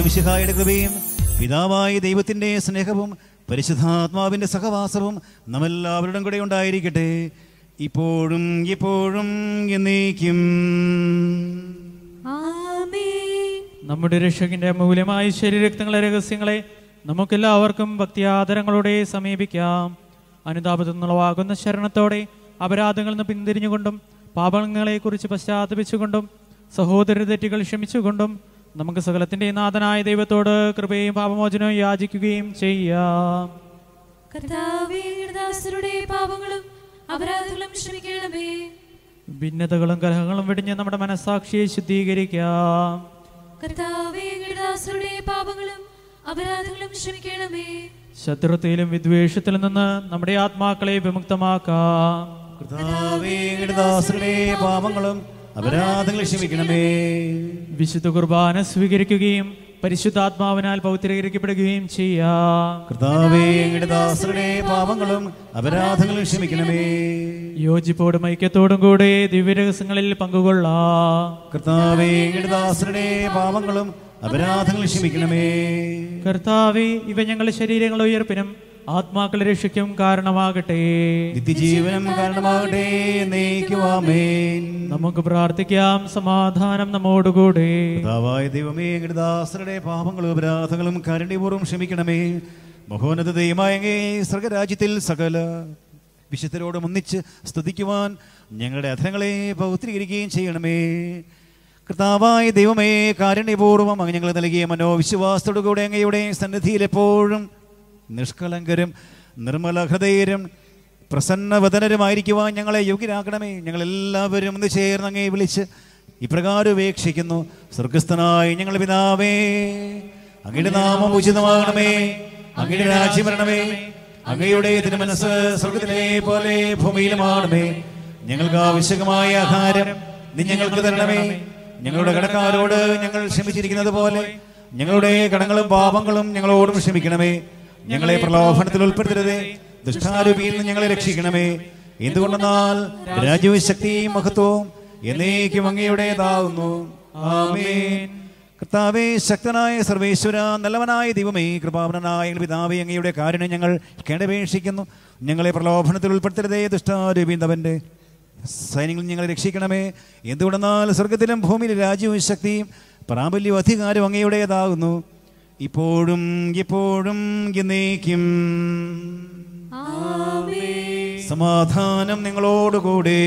Speaker 1: മിശിഹായുടെ കൃപയും പിതാവായ ദൈവത്തിന്റെ സ്നേഹവും പരിശുദ്ധാത്മാവിന്റെ സഹവാസവും നമ്മെല്ലാവരുടെ കൂടെ ഉണ്ടായിരിക്കട്ടെ, ഇപ്പോഴും എപ്പോഴും എന്നേക്കും.
Speaker 3: നമ്മുടെ രക്ഷകന്റെ അമൂല്യമായ ശരീരരക്തങ്ങളെ രഹസ്യങ്ങളെ നമുക്കെല്ലാവർക്കും ഭക്തിയാദരങ്ങളോടെ സമീപിക്കാം. അനുതാപത്തിൽ നിന്നുളവാകുന്ന ശരണത്തോടെ അപരാധങ്ങളിൽ നിന്ന് പിന്തിരിഞ്ഞുകൊണ്ടും പാപങ്ങളെക്കുറിച്ച് പശ്ചാത്തപിച്ചുകൊണ്ടും സഹോദര തെറ്റുകൾ ക്ഷമിച്ചുകൊണ്ടും നമുക്ക് സകലത്തിന്റെ നാഥനായ ദൈവത്തോട് കൃപയും പാപമോചനവും യാചിക്കുകയും ചെയ്യാം.
Speaker 2: കർത്താവേ, അങ്ങയുടെ ദാസരുടെ പാപങ്ങളും അപരാധങ്ങളും ക്ഷമിക്കണമേ.
Speaker 3: ഭിന്നതകളും കലഹങ്ങളും വെടിഞ്ഞ് നമ്മുടെ മനസ്സാക്ഷിയെ ശുദ്ധീകരിക്കാം.
Speaker 2: കർത്താവേ, അങ്ങയുടെ ദാസരുടെ പാപങ്ങളും അപരാധങ്ങളും ക്ഷമിക്കണമേ.
Speaker 3: ശത്രുത്വയിലും വിദ്വേഷത്തിലും നിന്ന് നമ്മുടെ ആത്മാക്കളെ വിമുക്തമാക്കാം.
Speaker 1: കർത്താവേ, അങ്ങയുടെ ദാസരുടെ പാപങ്ങളും അപരാധങ്ങളും ക്ഷമിക്കണമേ.
Speaker 3: വിശുദ്ധ കുർബാന സ്വീകരിക്കുകയും പരിശുദ്ധാത്മാവിനാൽ പൗത്രീകരിക്കപ്പെടുകയും ചെയ്യാം.
Speaker 1: കർത്താവേ, അങ്ങയുടെ ദാസരുടെ പാപങ്ങളും അപരാധങ്ങളും ക്ഷമിക്കണമേ.
Speaker 3: യോജിപ്പോടും ഐക്യത്തോടും കൂടെ ദിവ്യരഹസ്യങ്ങളിൽ പങ്കുകൊള്ളാം.
Speaker 1: കർത്താവേ, അങ്ങയുടെ ദാസരുടെ പാപങ്ങളും അപരാധങ്ങളും ക്ഷമിക്കണമേ.
Speaker 3: കർത്താവേ, ഇവ ഞങ്ങളുടെ ശരീരങ്ങളുടെ ഉയർപ്പിനും ആത്മാക്കളുടെ രക്ഷയ്ക്കും കാരണമാകട്ടെ.
Speaker 1: നിത്യജീവനം കാരണമാകട്ടെ. ആമേൻ.
Speaker 3: നമുക്ക് പ്രാർത്ഥിക്കാം. സമാധാനം നമ്മോടുകൂടെ.
Speaker 1: കർത്താവായ ദൈവമേ, അങ്ങയുടെ ദാസരുടെ പാപങ്ങളും അപരാധങ്ങളും കാരുണ്യപൂർവ്വം ക്ഷമിക്കണമേ. മഹോന്നത ദൈവമായ അങ്ങേ സ്വർഗരാജ്യത്തിൽ സകല വിശുദ്ധരോടും ഒന്നിച്ച് സ്തുതിക്കുവാൻ ഞങ്ങളുടെ അധരങ്ങളെ പൗത്രീകരിക്കുകയും ചെയ്യണമേ. കർത്താവായ ദൈവമേ, കാരുണ്യപൂർവ്വം അങ്ങ് ഞങ്ങൾ നൽകിയ മനോവിശ്വാസത്തോടുകൂടെ അങ്ങയുടെ സന്നിധിയിൽ എപ്പോഴും നിഷ്കളങ്കരും നിർമ്മല ഹൃദയരും പ്രസന്നവദനരുമായിരിക്കുവാൻ ഞങ്ങളെ യോഗ്യരാക്കണമേ. ഞങ്ങളെല്ലാവരും ഒന്ന് ചേർന്ന് അങ്ങേ വിളിച്ച് ഇപ്രകാരം ഉപേക്ഷിക്കുന്നു. സ്വർഗസ്ഥനായ ഞങ്ങളുടെ പിതാവേ, അങ്ങയുടെ നാമം ഉചിതമാകണമേ. അങ്ങയുടെ രാജ്യം വരണമേ. അങ്ങയുടെ തിരുമനസ്സ് സ്വർഗത്തിലെ പോലെ ഭൂമിയിലുമാകണമേ. ഞങ്ങൾക്ക് ആവശ്യമായ ആഹാരം നീ ഞങ്ങൾക്ക് തരണമേ. ഞങ്ങളുടെ കടക്കാരോട് ഞങ്ങൾ ക്ഷമിച്ചിരിക്കുന്നത് പോലെ ഞങ്ങളുടെ കടങ്ങളും പാപങ്ങളും ഞങ്ങളോടും ക്ഷമിക്കണമേ. ഞങ്ങളെ പ്രലോഭനത്തിൽ ഉൾപ്പെടുത്തരുതേ, ദുഷ്ടാരൂപിയിൽ നിന്ന് ഞങ്ങളെ രക്ഷിക്കണമേ. എന്തുകൊണ്ടെന്നാൽ രാജ്യവും ശക്തിയും മഹത്വവും എന്നേക്കും അങ്ങയുടേതാകുന്നു. ആമേൻ. കർത്താവേ, ശക്തനായ സർവേശ്വര, നല്ലവനായ ദൈവമേ, കൃപാവനായ പിതാവേ, അങ്ങയുടെ കാരുണ്യം ഞങ്ങൾ കേണപേക്ഷിക്കുന്നു. ഞങ്ങളെ പ്രലോഭനത്തിൽ ഉൾപ്പെടുത്തരുതേ, ദുഷ്ടാരൂപിന്നവന്റെ സൈന്യങ്ങളിൽ ഞങ്ങളെ രക്ഷിക്കണമേ. എന്തുകൊണ്ടെന്നാൽ സ്വർഗത്തിലും ഭൂമിയിലും രാജ്യവും ശക്തിയും പ്രാബല്യവും അധികാരവും അങ്ങയുടേതാകുന്നു, ഇപ്പോഴും എപ്പോഴും എന്നേക്കും. സമാധാനം നിങ്ങളോടുകൂടെ.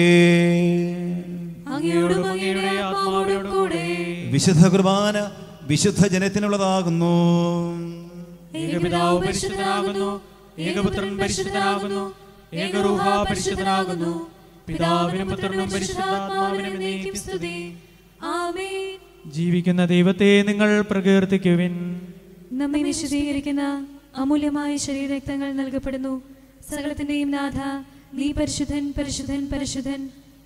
Speaker 1: വിശുദ്ധ കുർബാന വിശുദ്ധ ജനത്തിനുള്ളതാകുന്നു.
Speaker 3: ഏകപിതാവ് പരിശുദ്ധനാകുന്നു, ഏകപുത്രൻ പരിശുദ്ധനാകുന്നു, ഏകറൂഹ പരിശുദ്ധനാകുന്നു. പിതാവിനും പുത്രനും പരിശുദ്ധാത്മാവിനും എന്നേക്കും സ്തുതി.
Speaker 2: ആമേൻ.
Speaker 3: ജീവിക്കുന്ന ദൈവത്തെ നിങ്ങൾ പ്രകീർത്തിക്കുവിൻ.
Speaker 2: നമ്മെ വിശുദ്ധീകരിക്കുന്ന അമൂല്യമായ ശരീരരക്തങ്ങൾ നൽകപ്പെടുന്നു. സകലത്തിന്റെയും നാഥ, നീ പരിശുദ്ധൻ പരിശുദ്ധൻ പരിശുദ്ധൻ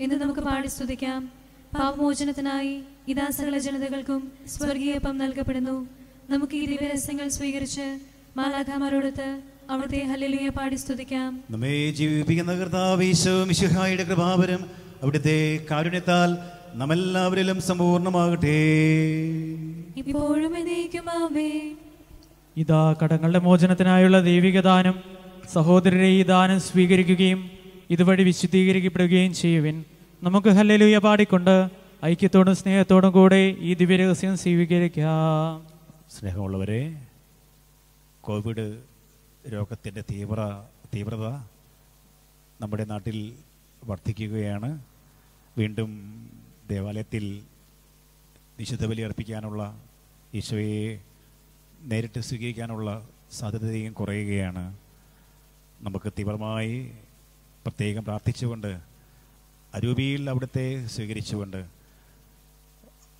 Speaker 2: എന്ന് നമുക്ക് പാടി സ്തുതിക്കാം. പാപമോചനത്തിനായി ഇതാ സകല ജനതകൾക്കും സ്വർഗീയപ്പം നൽകപ്പെടുന്നു. നമുക്ക് ഈ ദിവ്യരഹസ്യങ്ങൾ സ്വീകരിച്ച് മാലാഖമാരോടൊത്ത് അവിടുത്തെ ഹല്ലേലൂയ പാടി സ്തുതിക്കാം.
Speaker 1: നമ്മെ ജീവിപ്പിക്കുന്ന കർത്താവ് ഈശോ മിശിഹായുടെ കൃപാവരം അവിടുത്തെ കാരുണ്യത്താൽ നമ്മെല്ലാവരിലും സമ്പൂർണ്ണമാകട്ടെ.
Speaker 2: ഇപ്പോഴും എന്നേക്കും ആമേൻ.
Speaker 3: ഇതാ കടങ്ങളുടെ മോചനത്തിനായുള്ള ദൈവിക ദാനം. സഹോദരരെ, ഈ ദാനം സ്വീകരിക്കുകയും ഇതുവഴി വിശുദ്ധീകരിക്കപ്പെടുകയും ചെയ്യുവിൻ. നമുക്ക് ഹല്ലേലൂയ പാടിക്കൊണ്ട് ഐക്യത്തോടും സ്നേഹത്തോടും കൂടെ ഈ ദിവ്യരഹസ്യം സ്വീകരിക്കാം.
Speaker 1: സ്നേഹമുള്ളവരെ, കോവിഡ് രോഗത്തിൻ്റെ തീവ്രത നമ്മുടെ നാട്ടിൽ വർദ്ധിക്കുകയാണ്. വീണ്ടും ദേവാലയത്തിൽ വിശുദ്ധ ബലി അർപ്പിക്കാനുള്ള, ഈശോയെ നേരിട്ട് സ്വീകരിക്കാനുള്ള സാധ്യതയും കുറയുകയാണ്. നമുക്ക് തീവ്രമായി പ്രത്യേകം പ്രാർത്ഥിച്ചുകൊണ്ട്, അരൂപിയിൽ അവിടുത്തെ സ്വീകരിച്ചുകൊണ്ട്,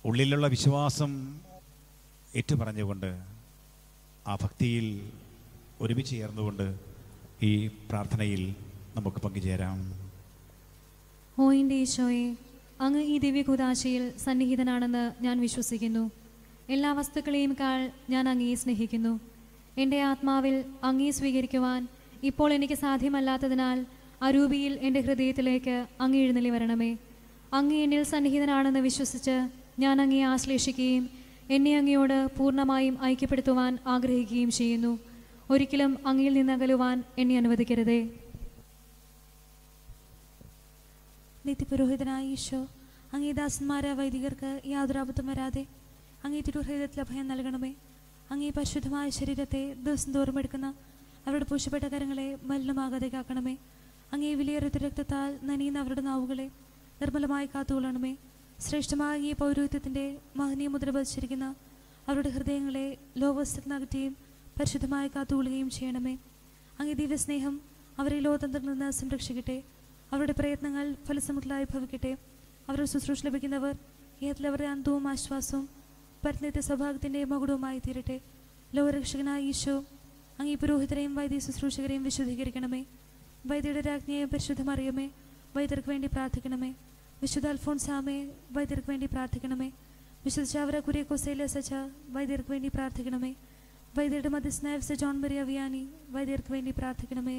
Speaker 1: ഉള്ളിലുള്ള വിശ്വാസം ഏറ്റുപറഞ്ഞുകൊണ്ട്, ആ ഭക്തിയിൽ ഒരുമിച്ച് ചേർന്നുകൊണ്ട് ഈ പ്രാർത്ഥനയിൽ നമുക്ക് പങ്കുചേരാം.
Speaker 4: ഓ എൻ്റെ ഈശോയെ, അങ്ങ് ഈ ദിവ്യകൂദാശയിൽ സന്നിഹിതനാണെന്ന് ഞാൻ വിശ്വസിക്കുന്നു. എല്ലാ വസ്തുക്കളെയും കാൾ ഞാൻ അങ്ങയെ സ്നേഹിക്കുന്നു. എൻ്റെ ആത്മാവിൽ അങ്ങയെ സ്വീകരിക്കുവാൻ ഇപ്പോൾ എനിക്ക് സാധ്യമല്ലാത്തതിനാൽ അരൂപിയിൽ എൻ്റെ ഹൃദയത്തിലേക്ക് അങ്ങ് എഴുന്നള്ളി വരണമേ. അങ്ങ് എന്നിൽ സന്നിഹിതനാണെന്ന് വിശ്വസിച്ച് ഞാൻ അങ്ങയെ ആശ്ലേഷിക്കുകയും എന്നെ അങ്ങയോട് പൂർണ്ണമായും ഐക്യപ്പെടുത്തുവാൻ ആഗ്രഹിക്കുകയും ചെയ്യുന്നു. ഒരിക്കലും അങ്ങയിൽ നിന്ന് അകലുവാൻ എന്നെ അനുവദിക്കരുതേ.
Speaker 2: നിത്യപുരോഹിതനായ ഈശോ, അങ്ങേ ദാസന്മാരായ വൈദികർക്ക് യാതൊരു അബദ്ധം വരാതെ അങ്ങേ തിരുഹൃദയത്തിൽ അഭയം നൽകണമേ. അങ്ങേ പരിശുദ്ധമായ ശരീരത്തെ ദിവസം തോറും എടുക്കുന്ന അവരുടെ പൂശപ്പെട്ട കരങ്ങളെ മലിനമാകാതെ കാക്കണമേ. അങ്ങേ വിലയേറിയ രക്തത്താൽ നനയുന്ന അവരുടെ നാവുകളെ നിർമ്മലമായി കാത്തുകൊള്ളണമേ. ശ്രേഷ്ഠമായ അങ്ങേ പൗരോഹിത്യത്തിൻ്റെ മഹനീയ മുദ്ര പതിച്ചിരിക്കുന്ന അവരുടെ ഹൃദയങ്ങളെ ലോകവസ്തുക്കളകറ്റുകയും പരിശുദ്ധമായി കാത്തുകൊള്ളുകയും ചെയ്യണമേ. അങ്ങേ ദിവ്യസ്നേഹം അവരെ ലോകതന്ത്രത്തിൽ നിന്ന് സംരക്ഷിക്കട്ടെ. അവരുടെ പ്രയത്നങ്ങൾ ഫലസമൃദ്ധമായി ഭവിക്കട്ടെ. അവരുടെ ശുശ്രൂഷ ലഭിക്കുന്നവർ ഏതിലവരുടെ അന്തവും ആശ്വാസവും പരിണിത സൗഭാഗ്യത്തിൻ്റെ മകുടവുമായി തീരട്ടെ. ലോകരക്ഷകനായ ഈശോ അങ്ങേ പുരോഹിതരെയും വൈദ്യ ശുശ്രൂഷകരെയും വിശുദ്ധീകരിക്കണമേ. വൈദ്യരുടെ രാജ്ഞിയെ പരിശുദ്ധമറിയമേ, വൈദ്യർക്ക് വേണ്ടി പ്രാർത്ഥിക്കണമേ. വിശുദ്ധ അൽഫോൻസാമേ, വൈദ്യർക്ക് വേണ്ടി പ്രാർത്ഥിക്കണമേ. വിശുദ്ധ ചാവറ കുര്യാക്കോസേല സച്ച, വൈദ്യർക്ക് വേണ്ടി പ്രാർത്ഥിക്കണമേ. വൈദ്യരുടെ മധ്യസ്ഥനായ വിശുദ്ധ ജോൺ മരിയ വിയാനി, വൈദ്യർക്ക് വേണ്ടി പ്രാർത്ഥിക്കണമേ.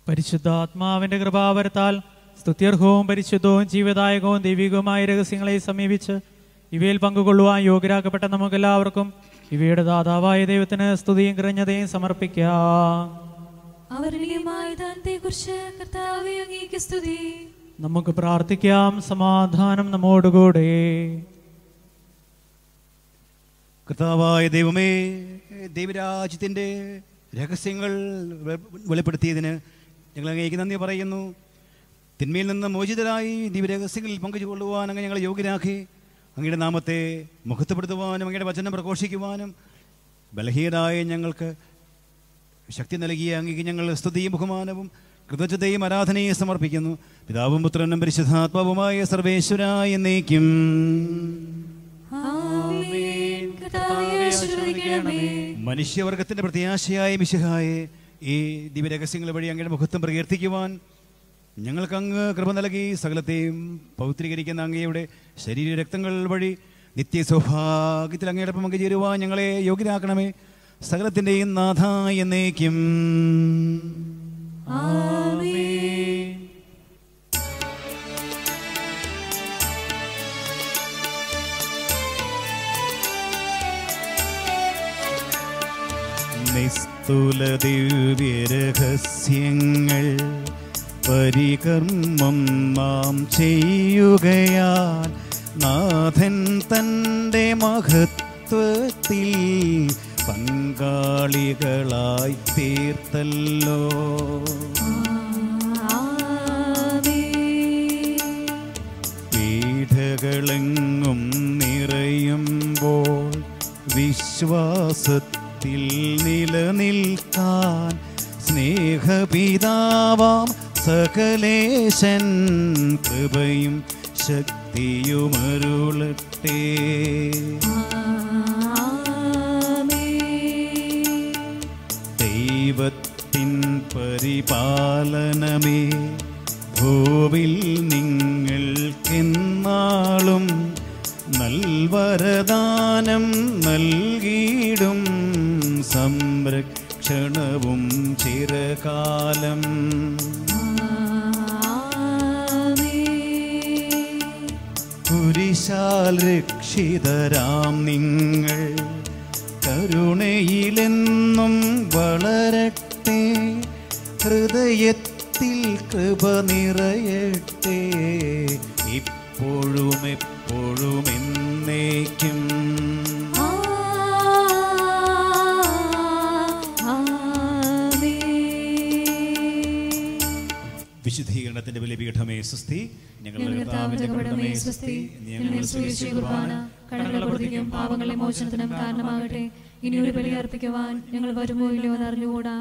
Speaker 3: പരിശുദ്ധാത്മാവിന്റെ കൃപാവരത്താൽ സ്തുത്യർഹവും പരിശുദ്ധവും ജീവദായകവും ദൈവികവുമായ രഹസ്യങ്ങളെ സമീപിച്ച് ഇവയിൽ പങ്കുകൊള്ളുവാൻ യോഗ്യരാക്കപ്പെട്ട നമുക്കെല്ലാവർക്കും ഇവയുടെ ദാതാവായ ദൈവത്തിന് സ്തുതിയും കൃതജ്ഞതയും സമർപ്പിക്കാം. നമുക്ക് പ്രാർത്ഥിക്കാം. സമാധാനം നമ്മോടുകൂടെ.
Speaker 1: കർത്താവായ ദൈവമേ, ദൈവരാജ്യത്തിൻ്റെ രഹസ്യങ്ങൾ വെളിപ്പെടുത്തിയതിന് ഞങ്ങൾ അങ്ങേക്ക് നന്ദി പറയുന്നു. തിന്മയിൽ നിന്ന് മോചിതരായി ദിവ്യരഹസ്യങ്ങളിൽ പങ്കുകൊള്ളുവാൻ അങ്ങ് ഞങ്ങളെ യോഗ്യരാക്കി. അങ്ങയുടെ നാമത്തെ മഹത്വപ്പെടുത്തുവാനും അങ്ങയുടെ വചനം പ്രഘോഷിക്കുവാനും ബലഹീനരായ ഞങ്ങൾക്ക് ശക്തി നൽകിയ അങ്ങേക്ക് ഞങ്ങൾ സ്തുതിയും ബഹുമാനവും കൃതജ്ഞതയും ആരാധനയും സമർപ്പിക്കുന്നു. പിതാവും പുത്രനും പരിശുദ്ധാത്മാവുമായ സർവേശ്വരായ എന്നേക്കും. മനുഷ്യവർഗത്തിന്റെ പ്രത്യാശയായ മിശിഹായെ, ഈ ദിവ്യരഹസ്യങ്ങൾ വഴി അങ്ങയുടെ മഹത്വം പ്രകീർത്തിക്കുവാൻ ഞങ്ങൾക്ക് അങ്ങ് കൃപ നൽകി സകലത്തെയും പൗത്രീകരിക്കുന്ന അങ്ങയുടെ ശരീരരക്തങ്ങൾ വഴി നിത്യ സൗഭാഗ്യത്തിൽ അങ്ങയുടെ പങ്കുചേരുവാൻ ഞങ്ങളെ യോഗ്യരാക്കണമേ. സകലത്തിൻ്റെയും നാഥ എന്നേക്കും. നിസ്തുല ദിവ്യരഹസ്യങ്ങൾ പരികർമ്മം നാം ചെയ്യുകയാൽ നാഥൻ തൻ്റെ മഹത്വത്തിൽ പങ്കാളികളായി തീർത്തല്ലോ. പീഠകളെങ്ങും നിറയുമ്പോൾ വിശ്വാസത്തിൽ നിലനിൽക്കാൻ സ്നേഹപിതാവാം സകലേശൻ കൃപയും ശക്തിയുമരുളട്ടെ. ദൈവത്തിൻ പരിപാലനമേ, ഭൂവിൽ നിങ്ങൾക്കെന്നാളും നൽവരദാനം നൽകിയിടും സംരക്ഷണവും ചിരകാലം. കുരിശാൽ രക്ഷിതരാം നിങ്ങൾ കരുണയിലെന്നും വളരട്ടെ. ഹൃദയത്തിൽ കൃപ നിറയട്ടെ, ഇപ്പോഴും എപ്പോഴും എന്നേക്കും. വിശുദ്ധീകരണത്തിന്റെ ബലിപീഠമേ സ്വസ്തി. ഞങ്ങളുടെ
Speaker 2: പാപങ്ങളെ മോചനത്തിനും കാരണമാകട്ടെ. ഇനി ഒരു ബലി അർപ്പിക്കുവാൻ ഞങ്ങൾ വരുമോ ഇല്ലയോ എന്നറിഞ്ഞുകൂടാ.